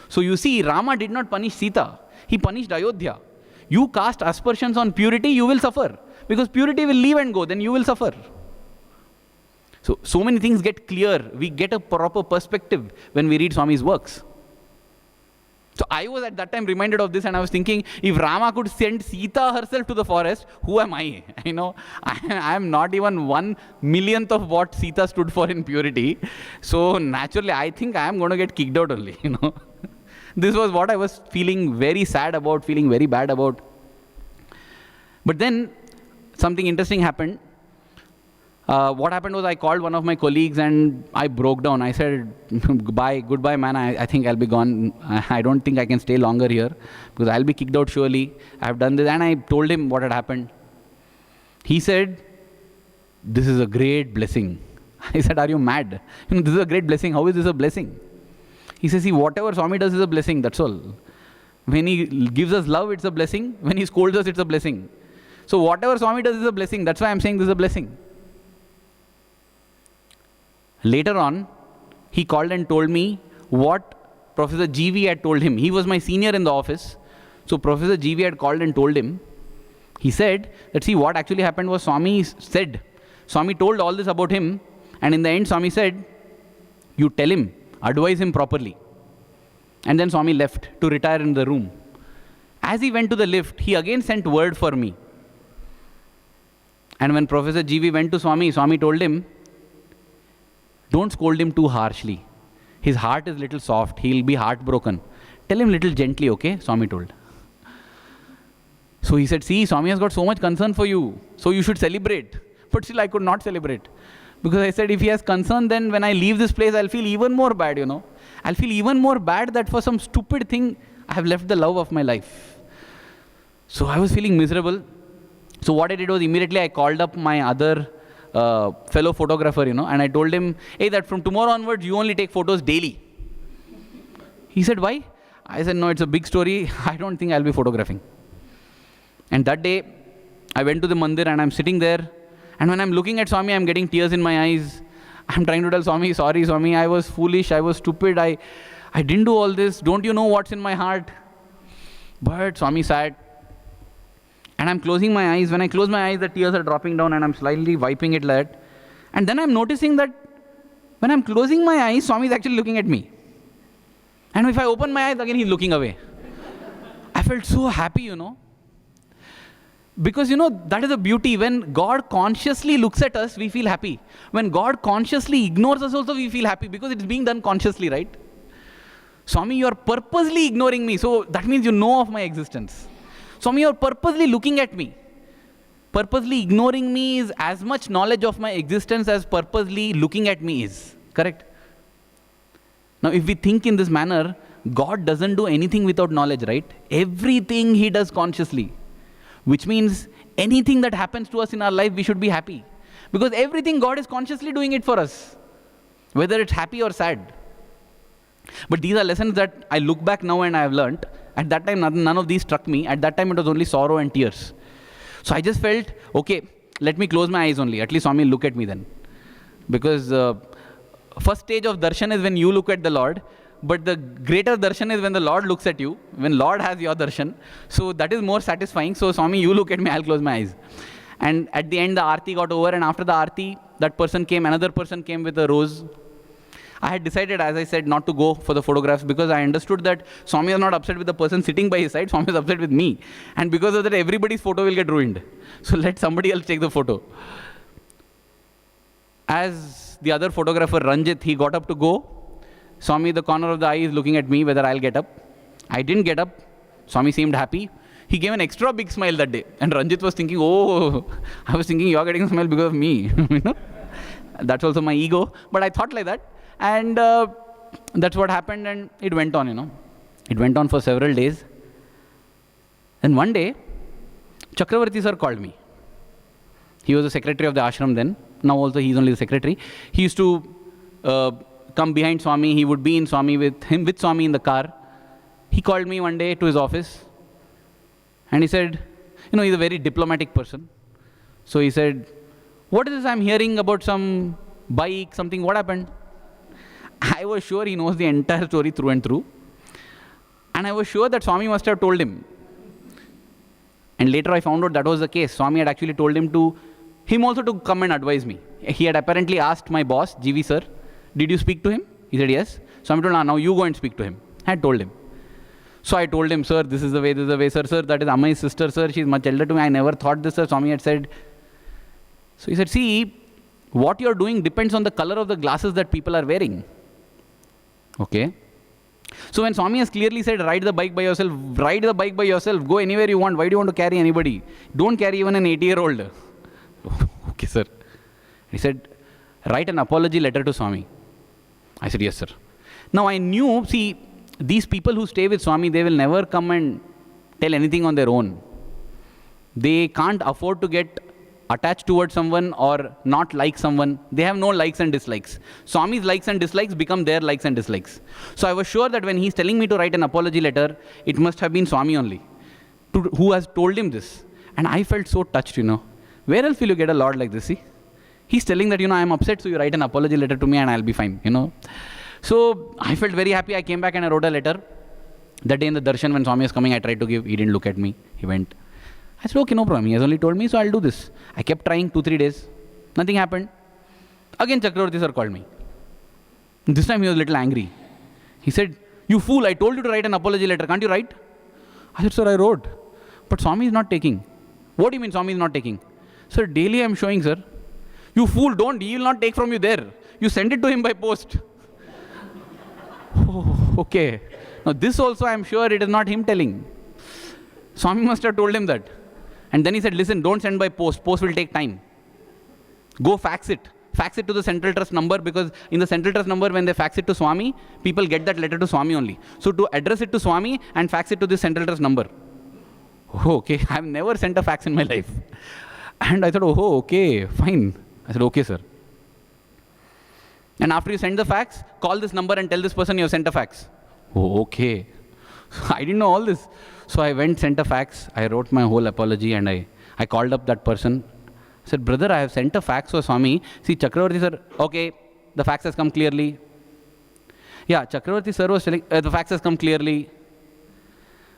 So you see, Rama did not punish Sita. He punished Ayodhya. You cast aspersions on purity, you will suffer. Because purity will leave and go, then you will suffer. So many things get clear. We get a proper perspective when we read Swami's works. So I was at that time reminded of this and I was thinking, if Rama could send Sita herself to the forest, who am I? I am not even 1/1,000,000th of what Sita stood for in purity. So naturally, I think I am going to get kicked out only, This was what I was feeling very sad about, feeling very bad about. But then something interesting happened. What happened was I called one of my colleagues and I broke down. I said, goodbye man, I think I'll be gone. I don't think I can stay longer here because I'll be kicked out surely. I've done this. And I told him what had happened. He said, this is a great blessing. I said, are you mad? This is a great blessing. How is this a blessing? He says, see, whatever Swami does is a blessing, that's all. When he gives us love, it's a blessing. When he scolds us, it's a blessing. So whatever Swami does is a blessing. That's why I'm saying this is a blessing. Later on, he called and told me what Professor GV had told him. He was my senior in the office. So Professor GV had called and told him. He said that, see, what actually happened was Swami told all this about him, and in the end Swami said, you tell him, advise him properly. And then Swami left to retire in the room. As he went to the lift, he again sent word for me. And when Professor GV went to Swami, Swami told him, don't scold him too harshly. His heart is little soft. He'll be heartbroken. Tell him little gently, okay? Swami told. So he said, see, Swami has got so much concern for you. So you should celebrate. But still, I could not celebrate. Because I said, if he has concern, then when I leave this place, I'll feel even more bad, you know. I'll feel even more bad that for some stupid thing, I have left the love of my life. So I was feeling miserable. So what I did was immediately I called up my other fellow photographer, you know, and I told him, hey, that from tomorrow onwards, you only take photos daily. He said, why? I said, no, it's a big story. I don't think I'll be photographing. And that day, I went to the mandir and I'm sitting there. And when I'm looking at Swami, I'm getting tears in my eyes. I'm trying to tell Swami, sorry, Swami, I was foolish, I was stupid, I didn't do all this. Don't you know what's in my heart? But Swami sat. And I'm closing my eyes. When I close my eyes, the tears are dropping down and I'm slightly wiping it like that. And then I'm noticing that when I'm closing my eyes, Swami is actually looking at me. And if I open my eyes, again he's looking away. I felt so happy, you know. Because, you know, that is the beauty. When God consciously looks at us, we feel happy. When God consciously ignores us also, we feel happy because it's being done consciously, right? Swami, you are purposely ignoring me. So that means you know of my existence. Swami, you are purposely looking at me. Purposely ignoring me is as much knowledge of my existence as purposely looking at me is. Correct? Now, if we think in this manner, God doesn't do anything without knowledge, right? Everything He does consciously. Which means anything that happens to us in our life, we should be happy. Because everything God is consciously doing it for us. Whether it's happy or sad. But these are lessons that I look back now and I have learnt. At that time, none of these struck me. At that time, it was only sorrow and tears. So I just felt, okay, let me close my eyes only. At least Swami look at me then. Because first stage of darshan is when you look at the Lord. But the greater darshan is when the Lord looks at you, when Lord has your darshan. So that is more satisfying. So Swami, you look at me, I'll close my eyes. And at the end, the Aarti got over, and after the Aarti, that person came, another person came with a rose. I had decided, as I said, not to go for the photographs because I understood that Swami is not upset with the person sitting by his side, Swami is upset with me. And because of that, everybody's photo will get ruined. So let somebody else take the photo. As the other photographer, Ranjit, he got up to go. Swami, the corner of the eye, is looking at me whether I'll get up. I didn't get up. Swami seemed happy. He gave an extra big smile that day. And Ranjit was thinking, oh, I was thinking you're getting a smile because of me. You know? That's also my ego. But I thought like that. And that's what happened, and it went on, you know. It went on for several days. Then one day, Chakravarti sir called me. He was the secretary of the ashram then. Now also he's only the secretary. He used to come behind Swami. He would be in Swami with Swami in the car. He called me one day to his office. And he said, you know, he's a very diplomatic person. So he said, what is this I'm hearing about some bike, something, what happened? I was sure he knows the entire story through and through. And I was sure that Swami must have told him. And later I found out that was the case. Swami had actually told him also to come and advise me. He had apparently asked my boss, GV sir, did you speak to him? He said, yes. Swami told him, now you go and speak to him. I had told him. So I told him, sir, this is the way, sir, that is Amma's sister, sir, she's much elder to me. I never thought this, sir. Swami had said. So he said, see, what you're doing depends on the color of the glasses that people are wearing. Okay. So when Swami has clearly said, ride the bike by yourself, go anywhere you want. Why do you want to carry anybody? Don't carry even an 80-year-old. Okay, sir. He said, write an apology letter to Swami. I said, yes, sir. Now I knew, see, these people who stay with Swami, they will never come and tell anything on their own. They can't afford to get attached towards someone or not like someone. They have no likes and dislikes. Swami's likes and dislikes become their likes and dislikes. So I was sure that when he's telling me to write an apology letter, it must have been Swami only who has told him this. And I felt so touched, you know. Where else will you get a Lord like this, see? He's telling that, you know, I'm upset, so you write an apology letter to me and I'll be fine, you know. So I felt very happy. I came back and I wrote a letter. That day in the darshan when Swami was coming, I tried to give. He didn't look at me. He went. I said, okay, no problem. He has only told me, so I'll do this. I kept trying 2-3 days. Nothing happened. Again, Chakravarti sir called me. This time he was a little angry. He said, you fool, I told you to write an apology letter. Can't you write? I said, sir, I wrote. But Swami is not taking. What do you mean Swami is not taking? Sir, daily I am showing, sir. You fool, don't. He will not take from you there. You send it to him by post. Oh, okay. Now this also I am sure it is not him telling. Swami must have told him that. And then he said, listen, don't send by post. Post will take time. Go fax it. Fax it to the Central Trust number, because in the Central Trust number, when they fax it to Swami, people get that letter to Swami only. So to address it to Swami and fax it to the Central Trust number. Oh, okay. I have never sent a fax in my life. And I thought, oh, okay, fine. I said, okay, sir. And after you send the fax, call this number and tell this person you have sent a fax. Oh, okay. I didn't know all this. So I went, sent a fax. I wrote my whole apology and I called up that person. I said, brother, I have sent a fax for Swami. See, Chakravarti sir, okay, the fax has come clearly. Yeah, Chakravarti sir was telling, the fax has come clearly.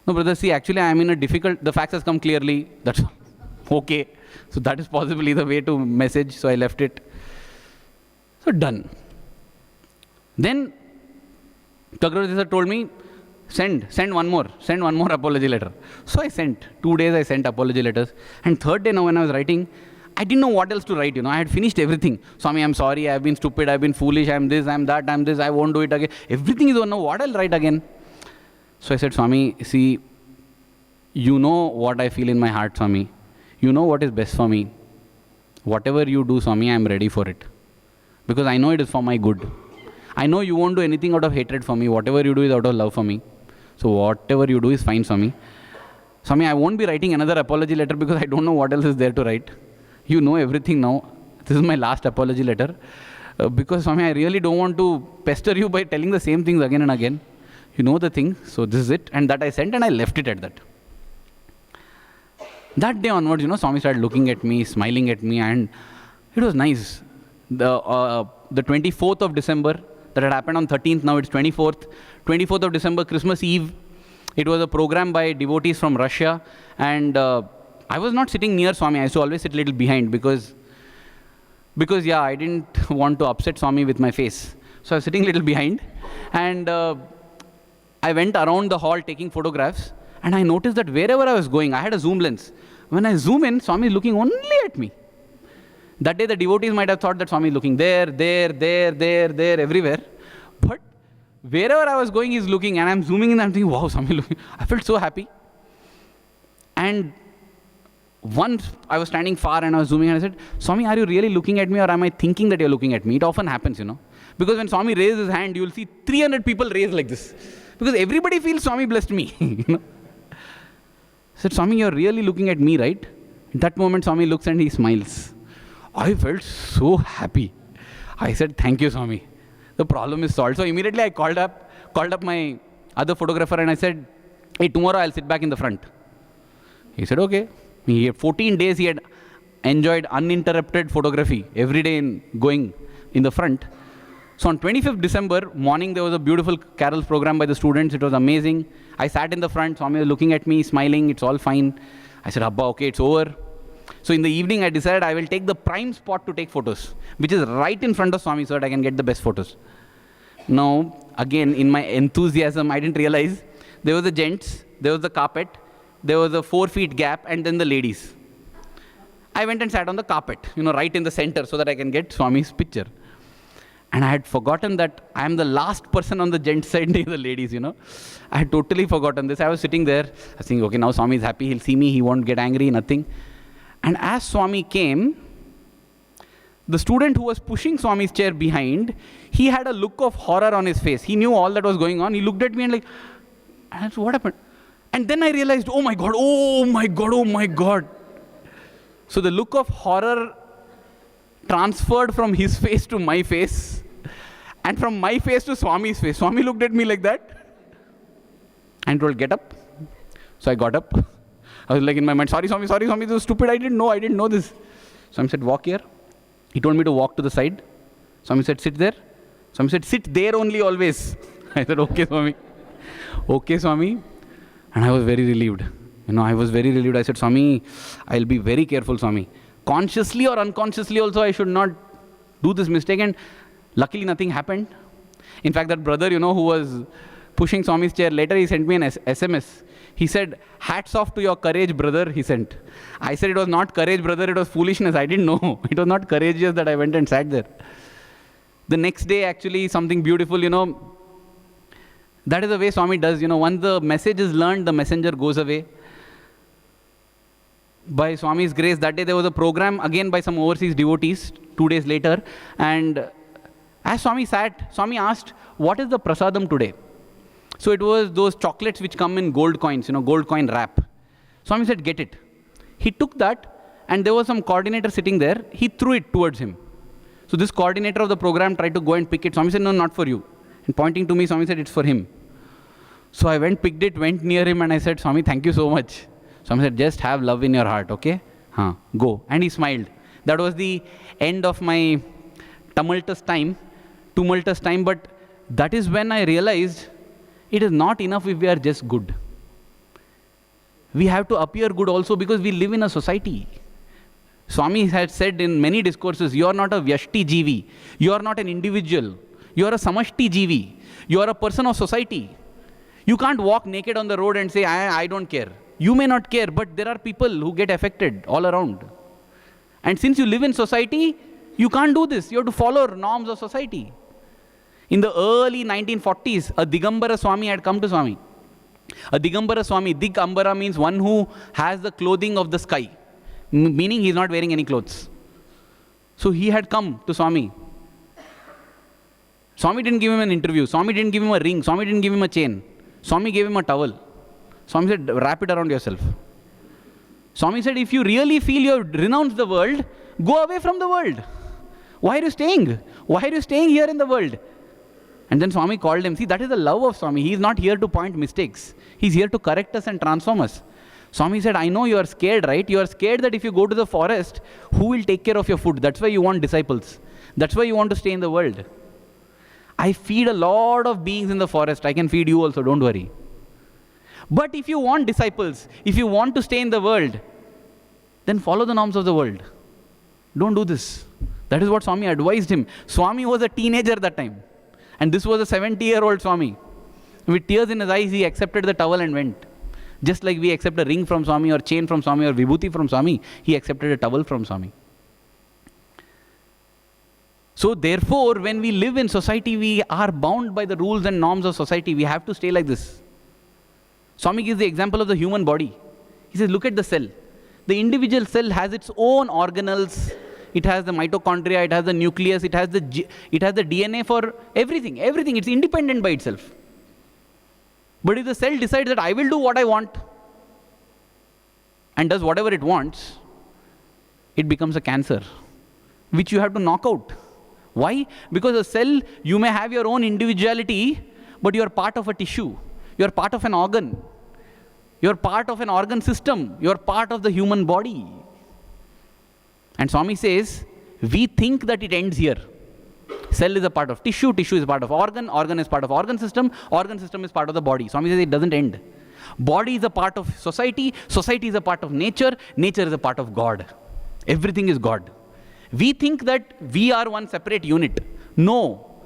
No, brother, see, actually I am in a difficult, the fax has come clearly. That's okay. So that is possibly the way to message. So I left it. So done. Then Chakravarti sir told me, send one more apology letter. So I sent, 2 days I sent apology letters. And third day now when I was writing, I didn't know what else to write, I had finished everything. Swami, I'm sorry, I've been stupid, I've been foolish, I'm this, I'm that, I'm this, I won't do it again. Everything is over now, what I'll write again? So I said, Swami, see, you know what I feel in my heart, Swami. You know what is best for me. Whatever you do, Swami, I'm ready for it. Because I know it is for my good. I know you won't do anything out of hatred for me. Whatever you do is out of love for me. So whatever you do is fine, Swami. Swami, I won't be writing another apology letter because I don't know what else is there to write. You know everything now. This is my last apology letter. Because, Swami, I really don't want to pester you by telling the same things again and again. You know the thing. So this is it. And that I sent and I left it at that. That day onwards, Swami started looking at me, smiling at me, and it was nice. The 24th of December, that had happened on 13th, now it's 24th. 24th of December, Christmas Eve. It was a program by devotees from Russia. And I was not sitting near Swami. I used to always sit a little behind because yeah, I didn't want to upset Swami with my face. So I was sitting a little behind. And I went around the hall taking photographs. And I noticed that wherever I was going, I had a zoom lens. When I zoom in, Swami is looking only at me. That day, the devotees might have thought that Swami is looking there, everywhere. But wherever I was going, he's looking. And I'm zooming in and I'm thinking, wow, Swami is looking. I felt so happy. And once I was standing far and I was zooming and I said, Swami, are you really looking at me or am I thinking that you're looking at me? It often happens, Because when Swami raises his hand, you'll see 300 people raise like this. Because everybody feels Swami blessed me, I said, Swami, you're really looking at me, right? At that moment, Swami looks and he smiles. I felt so happy. I said, thank you, Swami. The problem is solved. So immediately I called up my other photographer and I said, hey, tomorrow I'll sit back in the front. He said, okay. 14 days he had enjoyed uninterrupted photography every day going in the front. So on 25th December morning, there was a beautiful carols program by the students. It was amazing. I sat in the front. Swami was looking at me, smiling. It's all fine. I said, Abba, okay, it's over. So in the evening, I decided I will take the prime spot to take photos, which is right in front of Swami so that I can get the best photos. Now, again, in my enthusiasm, I didn't realize there was the gents, there was the carpet, there was a 4 feet gap, and then the ladies. I went and sat on the carpet, right in the center so that I can get Swami's picture. And I had forgotten that I am the last person on the gent side near the ladies, I had totally forgotten this. I was sitting there, I was thinking, okay, now Swami is happy, he'll see me, he won't get angry, nothing. And as Swami came, the student who was pushing Swami's chair behind, he had a look of horror on his face. He knew all that was going on. He looked at me and I said, what happened? And then I realized, oh my God. So the look of horror transferred from his face to my face and from my face to Swami's face. Swami looked at me like that and told, get up. So I got up. I was like in my mind, sorry, Swami, this was stupid. I didn't know this. Swami said, walk here. He told me to walk to the side. Swami said, sit there. Swami said, sit there only always. I said, okay, Swami. Okay, Swami. And I was very relieved. I was very relieved. I said, Swami, I'll be very careful, Swami. Consciously or unconsciously also, I should not do this mistake. And luckily, nothing happened. In fact, that brother, who was pushing Swami's chair, later he sent me an SMS. He said, hats off to your courage, brother, he sent. I said, it was not courage, brother, it was foolishness. I didn't know. It was not courageous that I went and sat there. The next day, actually, something beautiful, that is the way Swami does. Once the message is learned, the messenger goes away. By Swami's grace, that day there was a program, again by some overseas devotees, 2 days later. And as Swami sat, Swami asked, what is the prasadam today? So it was those chocolates which come in gold coins, gold coin wrap. Swami said, get it. He took that, and there was some coordinator sitting there. He threw it towards him. So this coordinator of the program tried to go and pick it. Swami said, no, not for you. And pointing to me, Swami said, it's for him. So I picked it, went near him, and I said, Swami, thank you so much. Swami said, just have love in your heart, okay? Go. And he smiled. That was the end of my tumultuous time, but that is when I realized it is not enough if we are just good. We have to appear good also, because we live in a society. Swami had said in many discourses, you are not a Vyashti Jivi. You are not an individual. You are a Samashti Jivi. You are a person of society. You can't walk naked on the road and say, I don't care. You may not care, but there are people who get affected all around. And since you live in society, you can't do this. You have to follow norms of society. In the early 1940s, a Digambara Swami had come to Swami. A Digambara Swami, Digambara means one who has the clothing of the sky, meaning he is not wearing any clothes. So he had come to Swami. Swami didn't give him an interview. Swami didn't give him a ring. Swami didn't give him a chain. Swami gave him a towel. Swami said, wrap it around yourself. Swami said, if you really feel you have renounced the world, go away from the world. Why are you staying? Why are you staying here in the world? And then Swami called him. See, that is the love of Swami. He is not here to point mistakes. He is here to correct us and transform us. Swami said, I know you are scared, right? You are scared that if you go to the forest, who will take care of your food? That's why you want disciples. That's why you want to stay in the world. I feed a lot of beings in the forest. I can feed you also, don't worry. But if you want disciples, if you want to stay in the world, then follow the norms of the world. Don't do this. That is what Swami advised him. Swami was a teenager that time. And this was a 70-year-old Swami. With tears in his eyes, he accepted the towel and went. Just like we accept a ring from Swami or chain from Swami or vibhuti from Swami, he accepted a towel from Swami. So therefore, when we live in society, we are bound by the rules and norms of society. We have to stay like this. Swami gives the example of the human body. He says, look at the cell. The individual cell has its own organelles. It has the mitochondria, it has the nucleus, it has the DNA for everything. Everything, it's independent by itself. But if the cell decides that I will do what I want and does whatever it wants, it becomes a cancer, which you have to knock out. Why? Because a cell, you may have your own individuality, but you are part of a tissue. You are part of an organ. You are part of an organ system. You are part of the human body. And Swami says, we think that it ends here. Cell is a part of tissue, tissue is a part of organ is part of organ system is part of the body. Swami says it doesn't end. Body is a part of society, society is a part of nature, nature is a part of God. Everything is God. We think that we are one separate unit. No.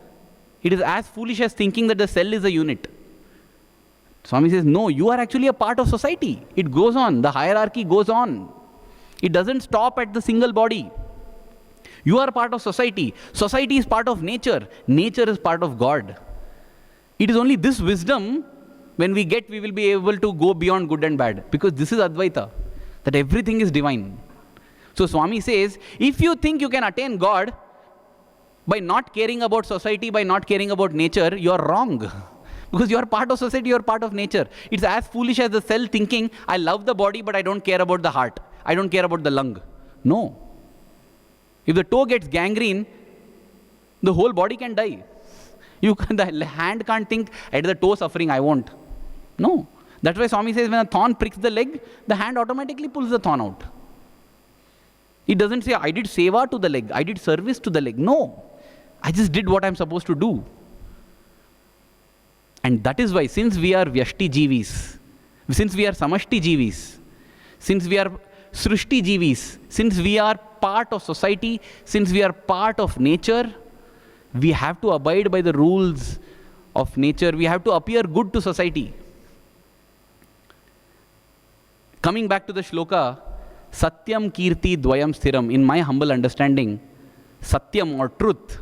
It is as foolish as thinking that the cell is a unit. Swami says, no, you are actually a part of society. It goes on. The hierarchy goes on. It doesn't stop at the single body. You are part of society. Society is part of nature. Nature is part of God. It is only this wisdom, when we get, we will be able to go beyond good and bad. Because this is Advaita, that everything is divine. So Swami says, if you think you can attain God by not caring about society, by not caring about nature, you are wrong. Because you are part of society, you are part of nature. It's as foolish as the cell thinking, I love the body, but I don't care about the heart. I don't care about the lung. No. If the toe gets gangrene, the whole body can die. The hand can't think, at the toe suffering, I won't. No. That's why Swami says, when a thorn pricks the leg, the hand automatically pulls the thorn out. It doesn't say, I did seva to the leg, I did service to the leg. No. I just did what I'm supposed to do. And that is why, since we are Vyashti Jivis, since we are Samashti Jivis, since we are Srishti Jivis, since we are part of society, since we are part of nature, we have to abide by the rules of nature. We have to appear good to society. Coming back to the shloka, Satyam Kirti Dvayam Sthiram, in my humble understanding, Satyam or truth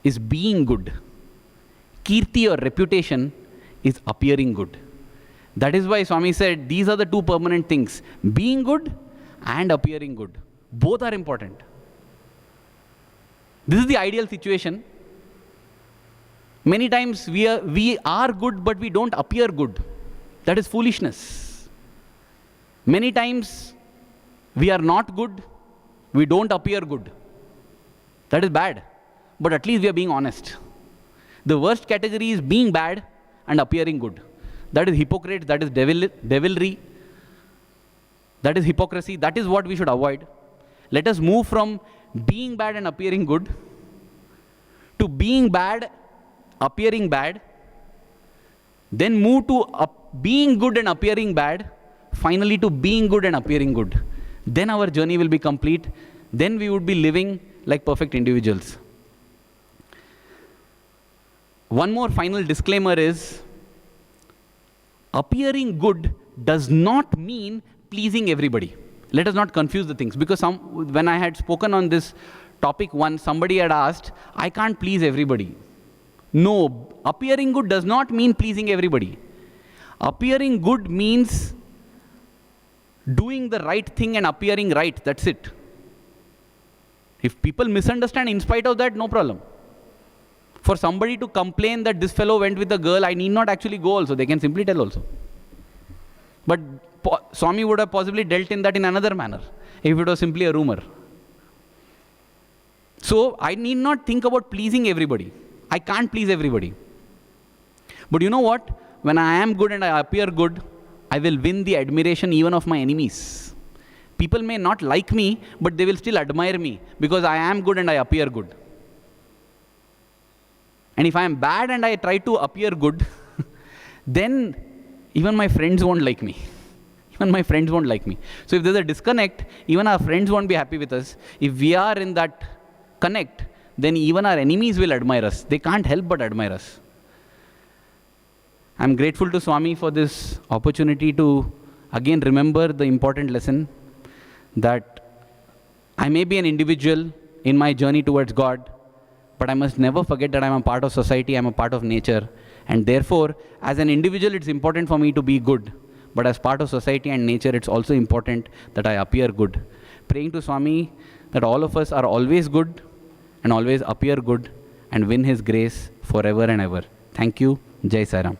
is being good. Kirti or reputation is appearing good. That is why Swami said these are the two permanent things, being good and appearing good. Both are important. This is the ideal situation. Many times we are good, but we don't appear good. That is foolishness. Many times we are not good, we don't appear good. That is bad. But at least we are being honest. The worst category is being bad and appearing good. That is hypocrite, that is devilry, that is hypocrisy. That is what we should avoid. Let us move from being bad and appearing good to being bad, appearing bad, then move to being good and appearing bad, finally to being good and appearing good. Then our journey will be complete. Then we would be living like perfect individuals. One more final disclaimer is, appearing good does not mean pleasing everybody. Let us not confuse the things, because when I had spoken on this topic once, somebody had asked, I can't please everybody. No, appearing good does not mean pleasing everybody. Appearing good means doing the right thing and appearing right. That's it. If people misunderstand in spite of that, no problem. For somebody to complain that this fellow went with a girl, I need not actually go also. They can simply tell also. But Swami would have possibly dealt in that in another manner, if it was simply a rumor. So I need not think about pleasing everybody. I can't please everybody. But you know what? When I am good and I appear good, I will win the admiration even of my enemies. People may not like me, but they will still admire me because I am good and I appear good. And if I am bad and I try to appear good, then even my friends won't like me. Even my friends won't like me. So if there's a disconnect, even our friends won't be happy with us. If we are in that connect, then even our enemies will admire us. They can't help but admire us. I'm grateful to Swami for this opportunity to again remember the important lesson that I may be an individual in my journey towards God, but I must never forget that I'm a part of society, I'm a part of nature. And therefore, as an individual, it's important for me to be good. But as part of society and nature, it's also important that I appear good. Praying to Swami that all of us are always good and always appear good and win His grace forever and ever. Thank you. Jai Sai Ram.